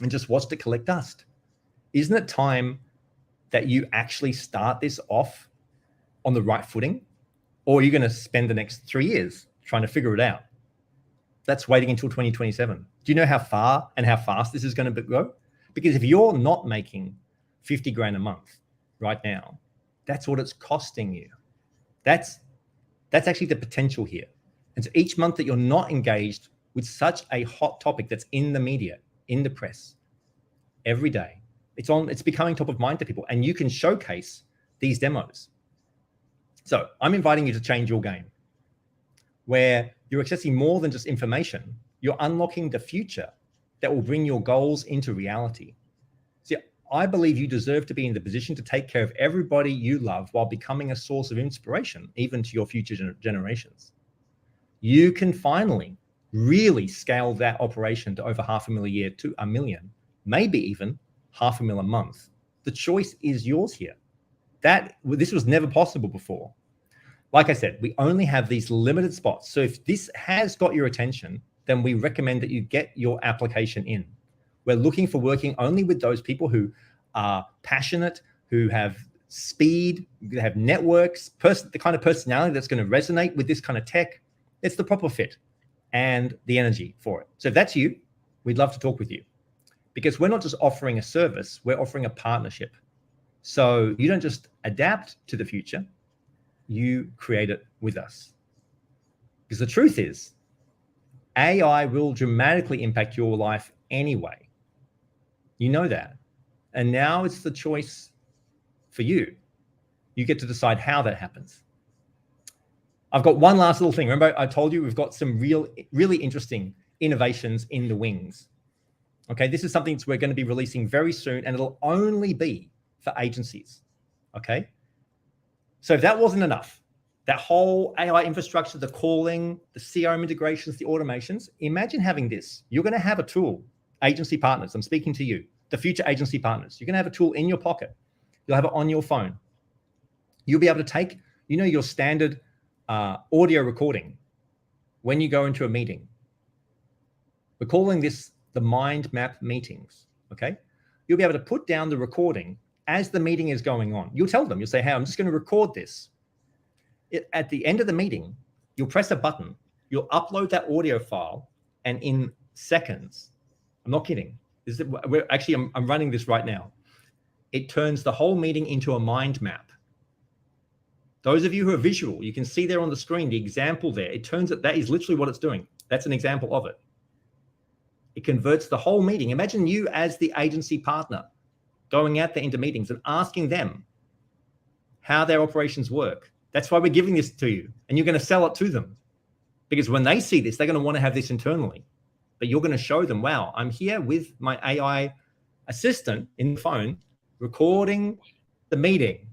and just watched it collect dust? Isn't it time that you actually start this off on the right footing? Or are you going to spend the next 3 years trying to figure it out? That's waiting until 2027. Do you know how far and how fast this is going to go? Because if you're not making 50 grand a month right now, that's what it's costing you. That's actually the potential here. And so each month that you're not engaged with such a hot topic that's in the media, in the press, every day, it's becoming top of mind to people, and you can showcase these demos. So I'm inviting you to change your game, where you're accessing more than just information. You're unlocking the future that will bring your goals into reality. See, I believe you deserve to be in the position to take care of everybody you love while becoming a source of inspiration, even to your future generations. You can finally really scale that operation to over $500,000 a year to $1 million, maybe even $500,000 a month. The choice is yours here. This was never possible before. Like I said, we only have these limited spots. So if this has got your attention, then we recommend that you get your application in. We're looking for working only with those people who are passionate, who have speed, who have networks, the kind of personality that's going to resonate with this kind of tech. It's the proper fit and the energy for it. So if that's you, we'd love to talk with you, because we're not just offering a service, we're offering a partnership. So you don't just adapt to the future, you create it with us. Because the truth is, AI will dramatically impact your life anyway. You know that. And now it's the choice for you. You get to decide how that happens. I've got one last little thing. Remember, I told you we've got some really interesting innovations in the wings. Okay, this is something we're going to be releasing very soon, and it'll only be for agencies. Okay, so if that wasn't enough, that whole AI infrastructure, the calling, the CRM integrations, the automations, imagine having this. You're going to have a tool, agency partners. I'm speaking to you, the future agency partners. You're going to have a tool in your pocket. You'll have it on your phone. You'll be able to take, your standard audio recording when you go into a meeting. We're calling this the mind map meetings. Okay, you'll be able to put down the recording as the meeting is going on. You'll tell them, you'll say, hey, I'm just going to record this. At the end of the meeting, you'll press a button, you'll upload that audio file, and in seconds, I'm not kidding, I'm running this right now. It turns the whole meeting into a mind map. Those of you who are visual, you can see there on the screen, the example there. It turns it, that is literally what it's doing. That's an example of it. It converts the whole meeting. Imagine you as the agency partner going out there into meetings and asking them how their operations work. That's why we're giving this to you, and you're going to sell it to them, because when they see this, they're going to want to have this internally. But you're going to show them, wow, I'm here with my AI assistant in the phone, recording the meeting,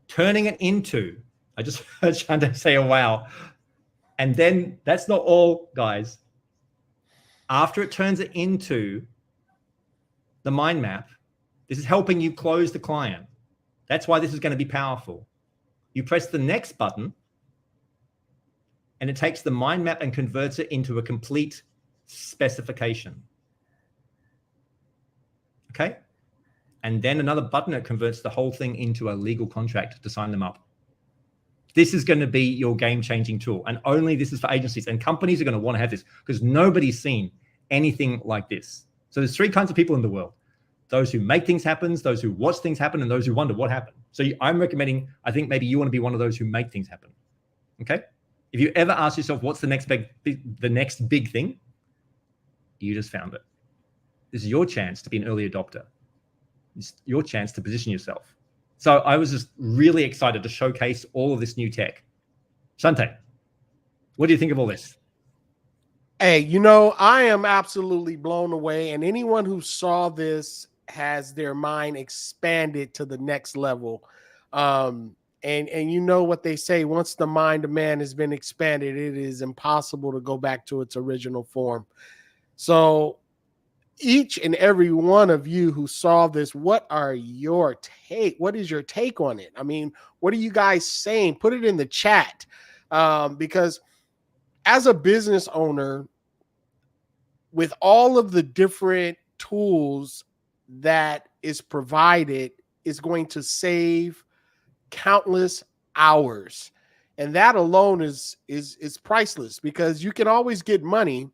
turning it into, I just heard Shante say, oh, wow. And then that's not all, guys. After it turns it into the mind map, this is helping you close the client. That's why this is going to be powerful. You press the next button, and it takes the mind map and converts it into a complete specification. Okay? And then another button that converts the whole thing into a legal contract to sign them up. This is going to be your game-changing tool. And only this is for agencies. And companies are going to want to have this because nobody's seen anything like this. So there's three kinds of people in the world: those who make things happen, those who watch things happen, and those who wonder what happened. So I'm recommending, I think maybe you want to be one of those who make things happen. Okay? If you ever ask yourself, what's the next big thing? You just found it. This is your chance to be an early adopter. It's your chance to position yourself. So I was just really excited to showcase all of this new tech. Shante, what do you think of all this? Hey, I am absolutely blown away, and anyone who saw this has their mind expanded to the next level. And you know what they say, once the mind of man has been expanded, it is impossible to go back to its original form. So each and every one of you who saw this, what is your take on it? I mean, what are you guys saying? Put it in the chat, because as a business owner, with all of the different tools that is provided, is going to save countless hours. And that alone is priceless, because you can always get money,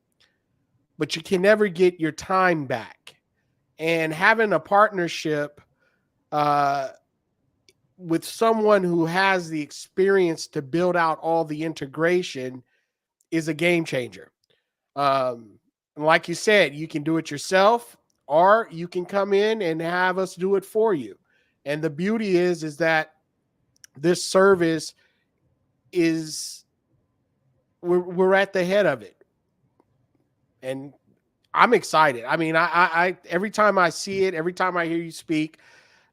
but you can never get your time back. And having a partnership with someone who has the experience to build out all the integration is a game changer. Like you said, you can do it yourself, or you can come in and have us do it for you. And the beauty is that this service is, we're at the head of it. And I'm excited. I mean, I every time I see it, every time I hear you speak,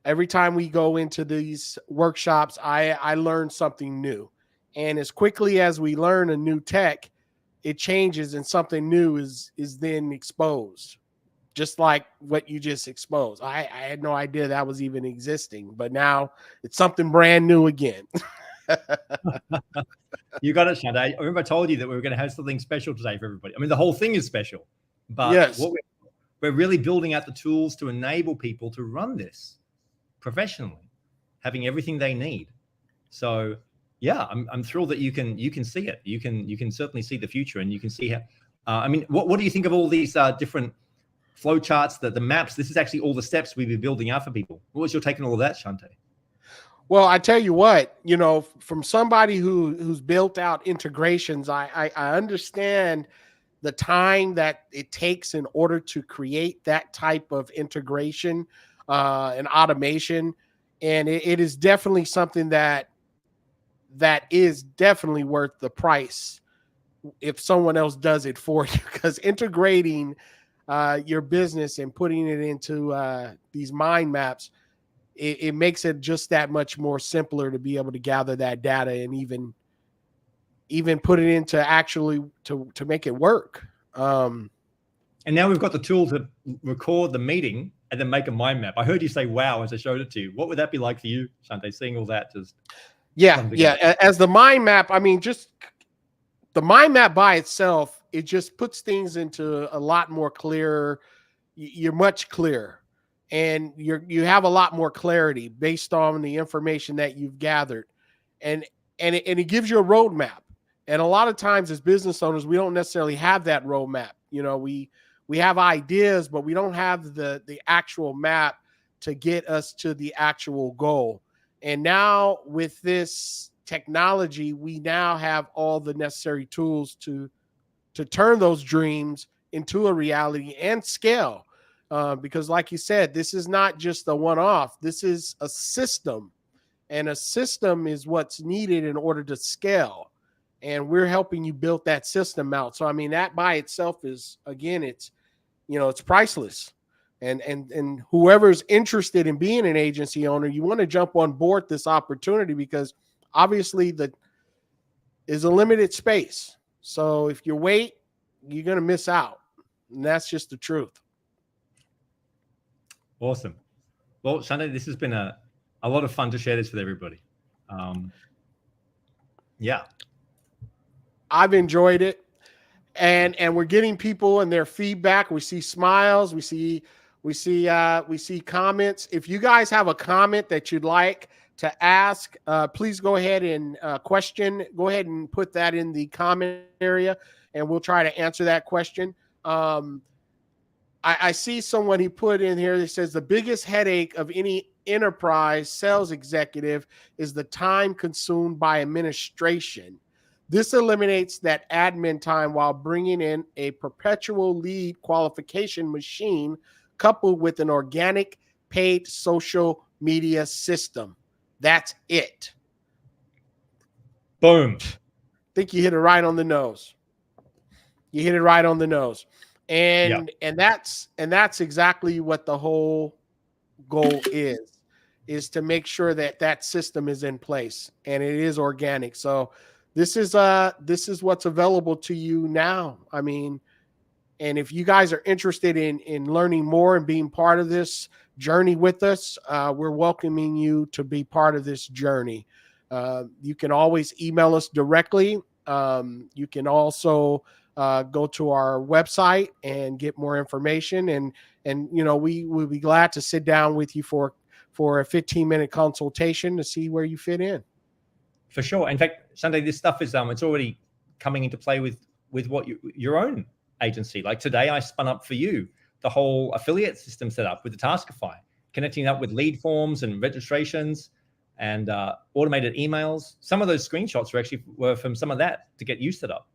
every time we go into these workshops, I learn something new. And as quickly as we learn a new tech, it changes and something new is then exposed. Just like what you just exposed. I had no idea that was even existing, but now it's something brand new again. You got it, Shanda. I remember I told you that we were going to have something special today for everybody. I mean, the whole thing is special, but Yes. what we're really building out the tools to enable people to run this professionally, having everything they need. So yeah, I'm thrilled that you can see it. You can certainly see the future, and you can see how. I mean, what do you think of all these different flow charts, the maps? This is actually all the steps we've been building out for people. What was your take on all of that, Shante? Well, I tell you what, you know, from somebody who's built out integrations, I understand the time that it takes in order to create that type of integration and automation. And it is definitely something that is definitely worth the price if someone else does it for you, because integrating your business and putting it into these mind maps, it makes it just that much more simpler to be able to gather that data and even put it into actually to make it work. And now we've got the tool to record the meeting and then make a mind map. I heard you say wow as I showed it to you. What would that be like for you, Shante, seeing all that? Just yeah. As the mind map, I mean, just the mind map by itself, it just puts things into a lot more clearer. You're much clearer. And you have a lot more clarity based on the information that you've gathered, and it gives you a roadmap. And a lot of times as business owners, we don't necessarily have that roadmap. You know, we have ideas, but we don't have the actual map to get us to the actual goal. And now with this technology, we now have all the necessary tools to turn those dreams into a reality and scale. Because like you said, this is not just a one-off. This is a system, and a system is what's needed in order to scale. And we're helping you build that system out. So, I mean, that by itself is, again, it's, you know, it's priceless. And whoever's interested in being an agency owner, you want to jump on board this opportunity, because obviously is a limited space. So if you wait, you're going to miss out. And that's just the truth. Awesome. Well, Shante, this has been a lot of fun to share this with everybody. Yeah. I've enjoyed it. And we're getting people and their feedback. We see smiles. We see comments. If you guys have a comment that you'd like to ask, please go ahead and go ahead and put that in the comment area, and we'll try to answer that question. I see someone he put in here that says the biggest headache of any enterprise sales executive is the time consumed by administration. This eliminates that admin time while bringing in a perpetual lead qualification machine coupled with an organic paid social media system. That's it. Boom. I think you hit it right on the nose. You hit it right on the nose. And that's exactly what the whole goal is to make sure that system is in place and it is organic. So this is what's available to you now. I mean, and if you guys are interested in learning more and being part of this journey with us, we're welcoming you to be part of this journey. You can always email us directly. You can also go to our website and get more information. And you know, we will be glad to sit down with you for a 15-minute consultation to see where you fit in. For sure. In fact, Shante, this stuff is it's already coming into play with what your own agency. Like today, I spun up for you the whole affiliate system set up with the Taskify, connecting up with lead forms and registrations and automated emails. Some of those screenshots were from some of that to get you set up.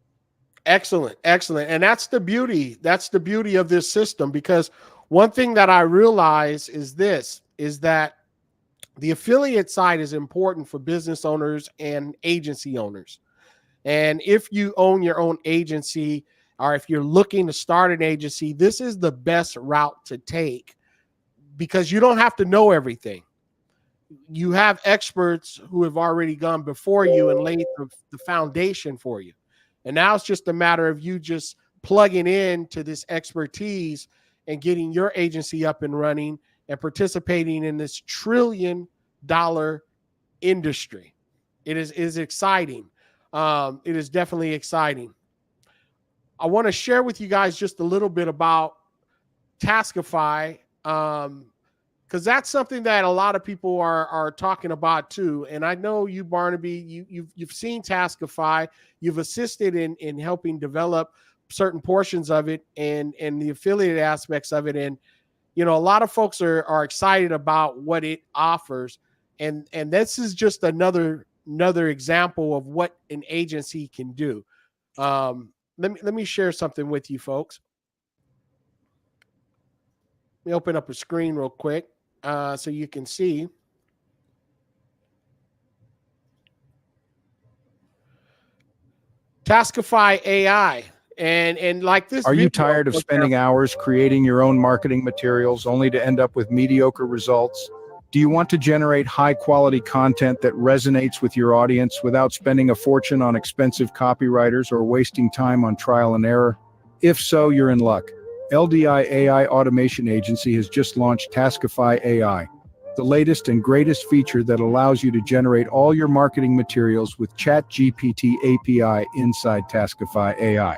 Excellent. And that's the beauty. That's the beauty of this system, because one thing that I realize is that The affiliate side is important for business owners and agency owners. And if you own your own agency, or if you're looking to start an agency, this is the best route to take because you don't have to know everything. You have experts who have already gone before you and laid the foundation for you. And now it's just a matter of you just plugging into this expertise and getting your agency up and running and participating in this $1 trillion industry. It is exciting. It is definitely exciting. I want to share with you guys just a little bit about Taskify, because that's something that a lot of people are talking about too. And I know you, Barnaby, you've seen Taskify, you've assisted in helping develop certain portions of it and the affiliate aspects of it. And a lot of folks are excited about what it offers. And this is just another example of what an agency can do. Let me share something with you folks. Let me open up a screen real quick so you can see. Taskify AI. And like this. Are you tired of spending hours creating your own marketing materials only to end up with mediocre results? Do you want to generate high-quality content that resonates with your audience without spending a fortune on expensive copywriters or wasting time on trial and error? If so, you're in luck. LDI AI Automation Agency has just launched Taskify AI, the latest and greatest feature that allows you to generate all your marketing materials with ChatGPT API inside Taskify AI.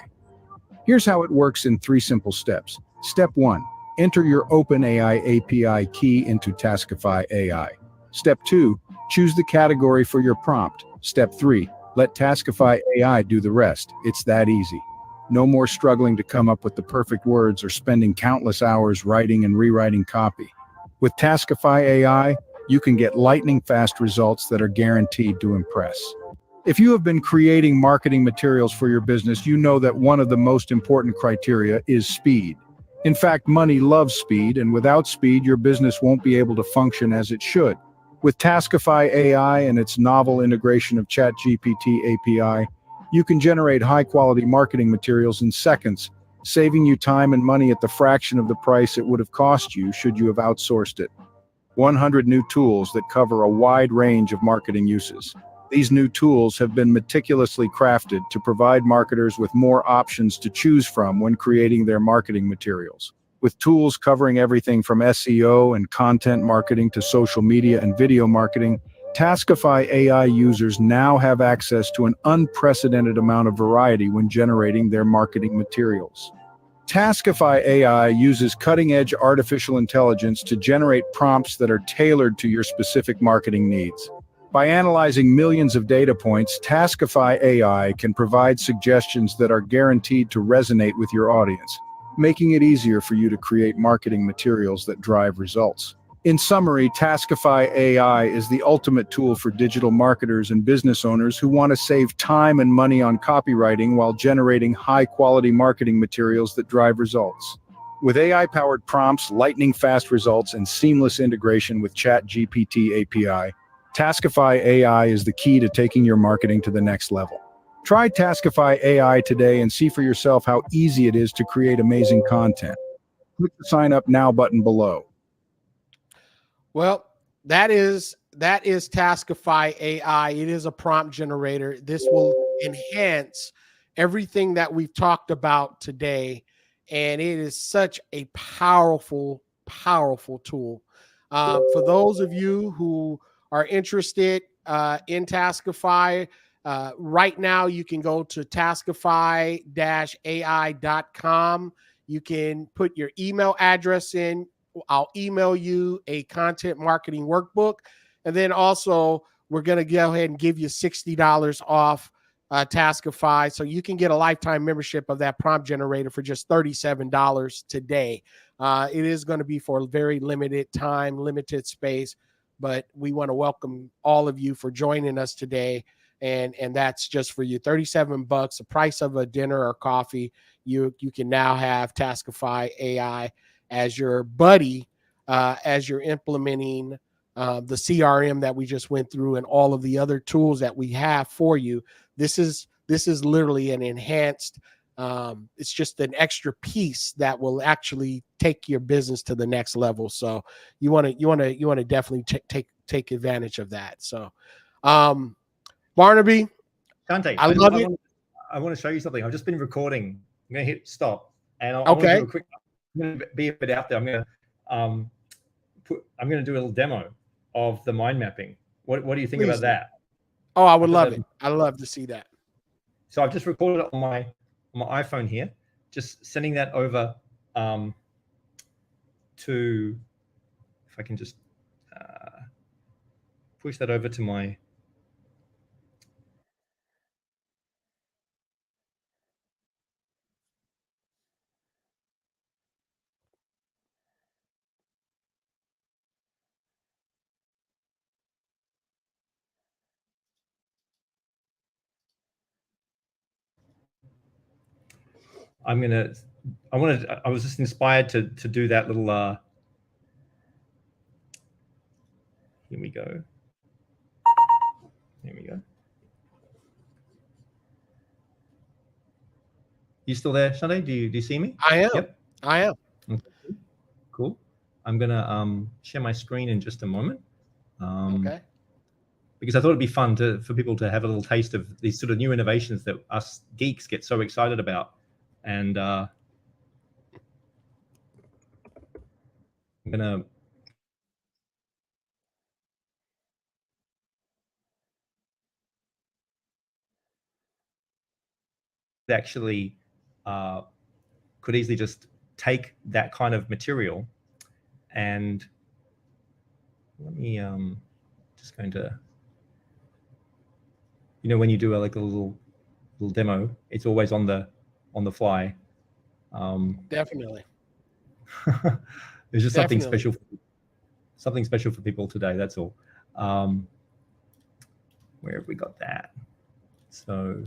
Here's how it works in 3 simple steps. Step 1. Enter your OpenAI API key into Taskify AI. Step 2. Choose the category for your prompt. Step 3. Let Taskify AI do the rest. It's that easy. No more struggling to come up with the perfect words or spending countless hours writing and rewriting copy. With Taskify AI, you can get lightning-fast results that are guaranteed to impress. If you have been creating marketing materials for your business, you know that one of the most important criteria is speed. In fact, money loves speed, and without speed, your business won't be able to function as it should. With Taskify AI and its novel integration of ChatGPT API, you can generate high-quality marketing materials in seconds, saving you time and money at the fraction of the price it would have cost you should you have outsourced it. 100 new tools that cover a wide range of marketing uses. These new tools have been meticulously crafted to provide marketers with more options to choose from when creating their marketing materials. With tools covering everything from SEO and content marketing to social media and video marketing, Taskify AI users now have access to an unprecedented amount of variety when generating their marketing materials. Taskify AI uses cutting-edge artificial intelligence to generate prompts that are tailored to your specific marketing needs. By analyzing millions of data points, Taskify AI can provide suggestions that are guaranteed to resonate with your audience, making it easier for you to create marketing materials that drive results. In summary, Taskify AI is the ultimate tool for digital marketers and business owners who want to save time and money on copywriting while generating high-quality marketing materials that drive results. With AI-powered prompts, lightning-fast results, and seamless integration with ChatGPT API, Taskify AI is the key to taking your marketing to the next level. Try Taskify AI today and see for yourself how easy it is to create amazing content. Click the Sign Up Now button below. Well, that is Taskify AI. It is a prompt generator. This will enhance everything that we've talked about today, and it is such a powerful tool. For those of you who are interested in Taskify, right now you can go to taskify-ai.com. You can put your email address in. I'll email you a content marketing workbook. And then also we're going to go ahead and give you $60 off Taskify. So you can get a lifetime membership of that prompt generator for just $37 today. It is going to be for a very limited time, limited space, but we want to welcome all of you for joining us today. And that's just for you. $37, the price of a dinner or coffee. You can now have Taskify AI as your buddy as you're implementing the CRM that we just went through and all of the other tools that we have for you. This is literally an enhanced, it's just an extra piece that will actually take your business to the next level. So you want to definitely take advantage of that. So Barnaby, Shante, I love it. I want to show you something. I've just been recording. I'm going to hit stop, and I Okay. want to do a quick. I'm going to be a bit out there. I'm going to do a little demo of the mind mapping. What do you think about that? Oh, I would love it. I love to see that. So I've just recorded it on my iPhone here, just sending that over to, if I can just push that over to my. I was just inspired to do that little, here we go. Here we go. You still there, Shante? Do you see me? I am. Yep. I am. Okay. Cool. I'm gonna share my screen in just a moment. Okay. Because I thought it'd be fun for people to have a little taste of these sort of new innovations that us geeks get so excited about. And I'm gonna actually could easily just take that kind of material, and let me just going to, when you do like a little demo, it's always on the fly. Definitely. There's just Definitely. something special for people today. That's all. Where have we got that? So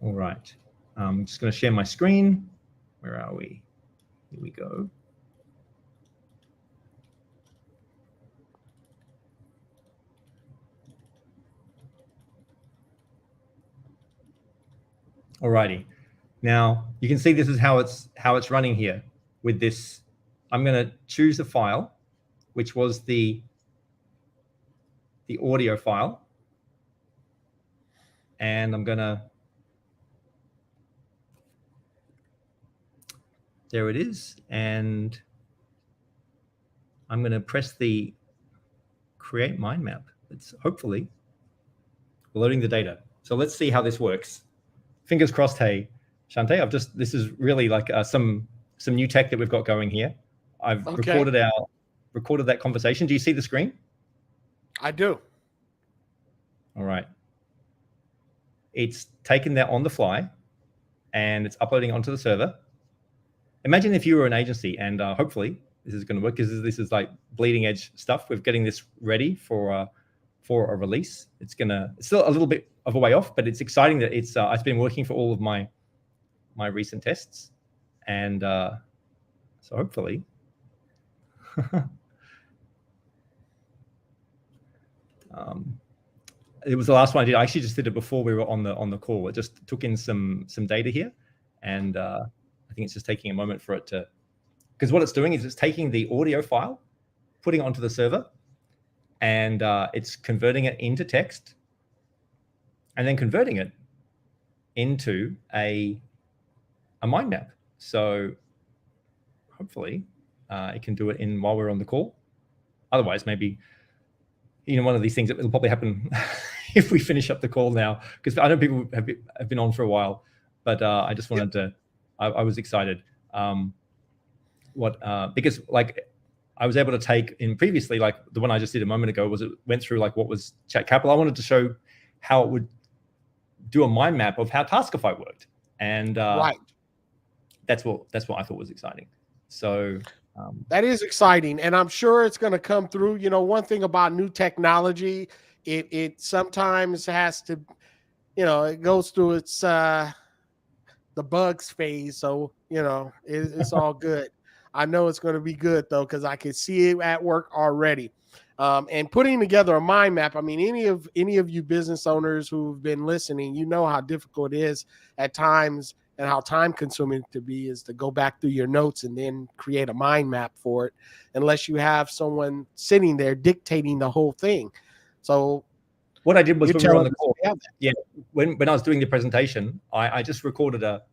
all right, I'm just going to share my screen. Where are we? Here we go. Alrighty. Now you can see this is how it's running here with this. I'm going to choose a file, which was the audio file, and I'm going to, there it is, and I'm going to press the create mind map. It's hopefully loading the data. So let's see how this works. Fingers crossed. Hey, Shante, this is really like some new tech that we've got going here. I've recorded that conversation. Do you see the screen? I do. All right. It's taken that on the fly and it's uploading onto the server. Imagine if you were an agency, and hopefully this is going to work, because this is like bleeding edge stuff. We're getting this ready for a release. It's still a little bit of a way off, but it's exciting that it's been working for all of my recent tests, and so hopefully it was the last one I did. I actually just did it before we were on the call. It just took in some data here, and I think it's just taking a moment for it to, because what it's doing is it's taking the audio file, putting it onto the server, and it's converting it into text, and then converting it into a mind map. So hopefully it can do it while we're on the call. Otherwise, maybe one of these things that will probably happen if we finish up the call now, because I know people have been on for a while, but I just wanted to. I was excited. Because like I was able to take in previously, like the one I just did a moment ago, was it went through like what was Chat Capital. I wanted to show how it would do a mind map of how Taskify worked, and Right. That's what I thought was exciting. So that is exciting, and I'm sure it's going to come through. One thing about new technology, it sometimes has to, it goes through its the bugs phase. So, it's all good. I know it's going to be good though, because I can see it at work already. And putting together a mind map. I mean, any of you business owners who've been listening, you know how difficult it is at times and how time consuming it to be is to go back through your notes and then create a mind map for it, unless you have someone sitting there dictating the whole thing. So what I did was when we were on the call, when I was doing the presentation, I just recorded a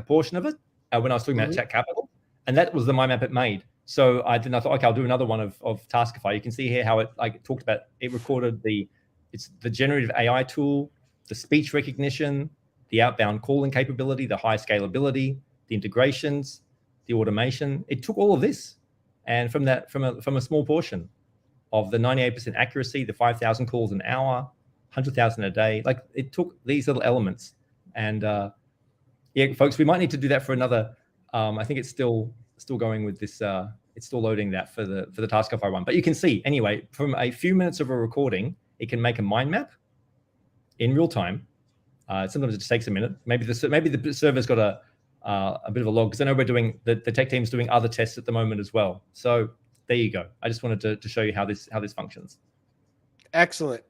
portion of it when I was talking about Chat Capital, and that was the mind map it made. So I thought, okay, I'll do another one of Taskify. You can see here how it talked about, it recorded it's the generative AI tool, the speech recognition, the outbound calling capability, the high scalability, the integrations, the automation. It took all of this, and from a small portion of the 98% accuracy, the 5,000 calls an hour, 100,000 a day. Like, it took these little elements, and yeah, folks, we might need to do that for another. I think it's still going with this. It's still loading that for the Taskify one. But you can see anyway, from a few minutes of a recording, it can make a mind map in real time. Sometimes it just takes a minute. Maybe the server's got a bit of a log, because I know we're doing the tech team's doing other tests at the moment as well. So there you go. I just wanted to show you how this functions. Excellent.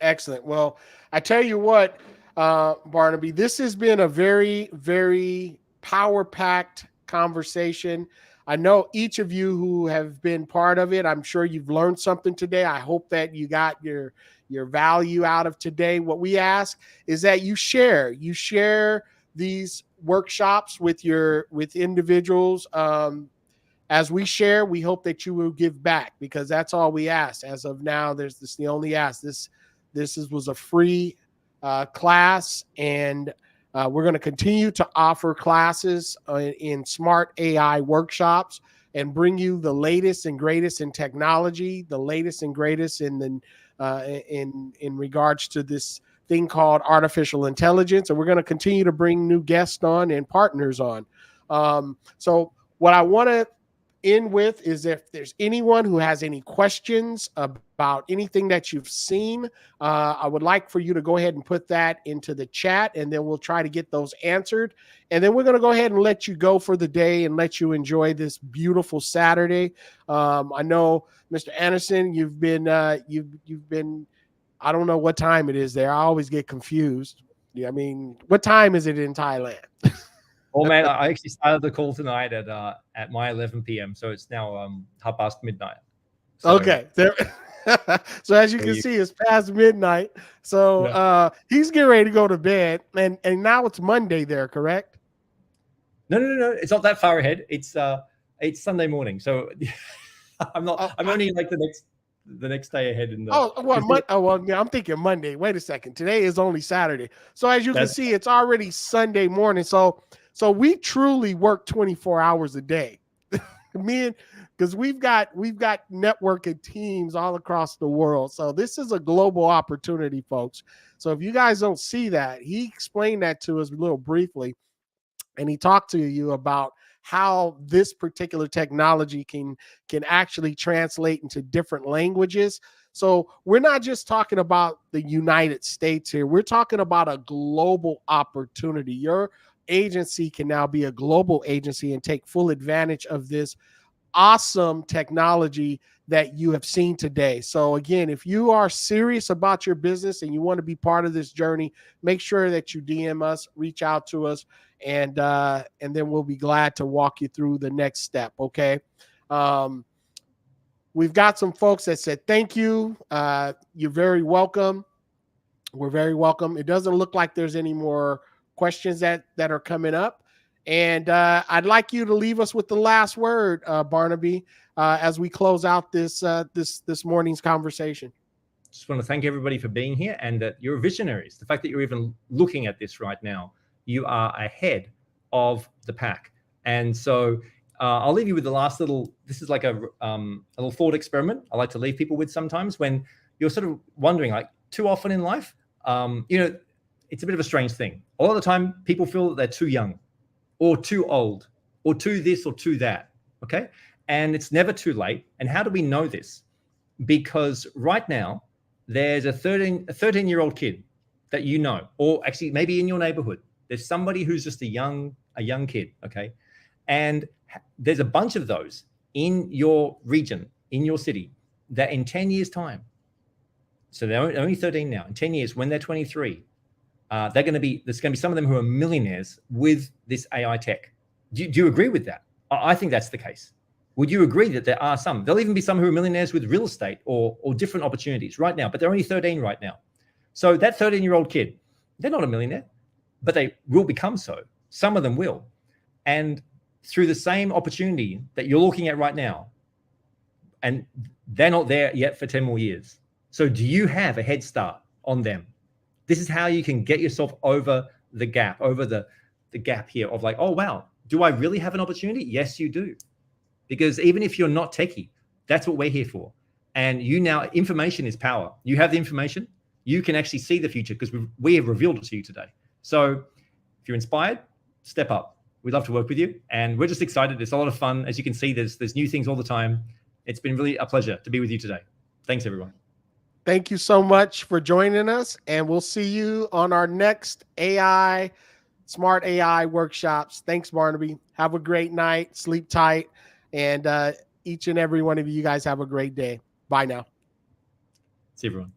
Well, I tell you what, Barnaby, this has been a very, very power-packed conversation. I know each of you who have been part of it, I'm sure you've learned something today. I hope that you got your value out of today. What we ask is that you share these workshops with individuals. As we share, we hope that you will give back, because that's all we ask. As of now, this is the only ask. This was a free class, and we're going to continue to offer classes in smart AI workshops and bring you the latest and greatest in technology, the latest and greatest in regards to this thing called artificial intelligence. And we're going to continue to bring new guests on and partners on. So what I want to end with is, if there's anyone who has any questions about anything that you've seen, I would like for you to go ahead and put that into the chat, and then we'll try to get those answered. And then we're going to go ahead and let you go for the day and let you enjoy this beautiful Saturday. I know, Mr. Anderson, you've been, I don't know what time it is there. I always get confused. I mean, what time is it in Thailand? Oh man, I actually started the call tonight at my 11 p.m. So it's now midnight. So, okay. So as you can see, it's past midnight. So he's getting ready to go to bed, and now it's Monday there, correct? No. It's not that far ahead. It's Sunday morning. So I'm only like the next day ahead in the. Yeah, I'm thinking Monday. Wait a second. Today is only Saturday. So as you can see, it's already Sunday morning. So we truly work 24 hours a day. Because we've got networking teams all across the world. So this is a global opportunity, folks. So if you guys don't see that, he explained that to us a little briefly, and he talked to you about how this particular technology can actually translate into different languages. So we're not just talking about the United States here. We're talking about a global opportunity. Your agency can now be a global agency and take full advantage of this awesome technology that you have seen today. So again, if you are serious about your business and you want to be part of this journey, make sure that you DM us, reach out to us, and then we'll be glad to walk you through the next step. Okay. We've got some folks that said thank you. You're very welcome. We're very welcome. It doesn't look like there's any more questions that are coming up. And I'd like you to leave us with the last word, Barnaby, as we close out this morning's conversation. Just want to thank everybody for being here, and that you're visionaries. The fact that you're even looking at this right now, you are ahead of the pack. And so I'll leave you with the last little. This is like a little thought experiment I like to leave people with sometimes when you're sort of wondering, like, too often in life, it's a bit of a strange thing. A lot of the time, people feel that they're too young, or too old, or too this, or too that. Okay, and it's never too late. And how do we know this? Because right now, there's a 13-year-old kid that you know, or actually maybe in your neighborhood, there's somebody who's just a young a young kid, okay? And there's a bunch of those in your region, in your city, that in 10 years' time, so they're only 13 now, in 10 years, when they're 23, there's going to be some of them who are millionaires with this AI tech. Do you agree with that? I think that's the case. Would you agree that there are some? There'll even be some who are millionaires with real estate or different opportunities right now, but they're only 13 right now. So that 13-year-old kid, they're not a millionaire, but they will become so. Some of them will. And through the same opportunity that you're looking at right now, and they're not there yet for 10 more years. So do you have a head start on them? This is how you can get yourself over the gap, here of like, oh, wow, do I really have an opportunity? Yes, you do. Because even if you're not techie, that's what we're here for. And information is power. You have the information, you can actually see the future because we have revealed it to you today. So if you're inspired, step up. We'd love to work with you. And we're just excited. It's a lot of fun. As you can see, there's new things all the time. It's been really a pleasure to be with you today. Thanks, everyone. Thank you so much for joining us. And we'll see you on our next Smart AI workshops. Thanks, Barnaby. Have a great night. Sleep tight. And each and every one of you guys have a great day. Bye now. See everyone.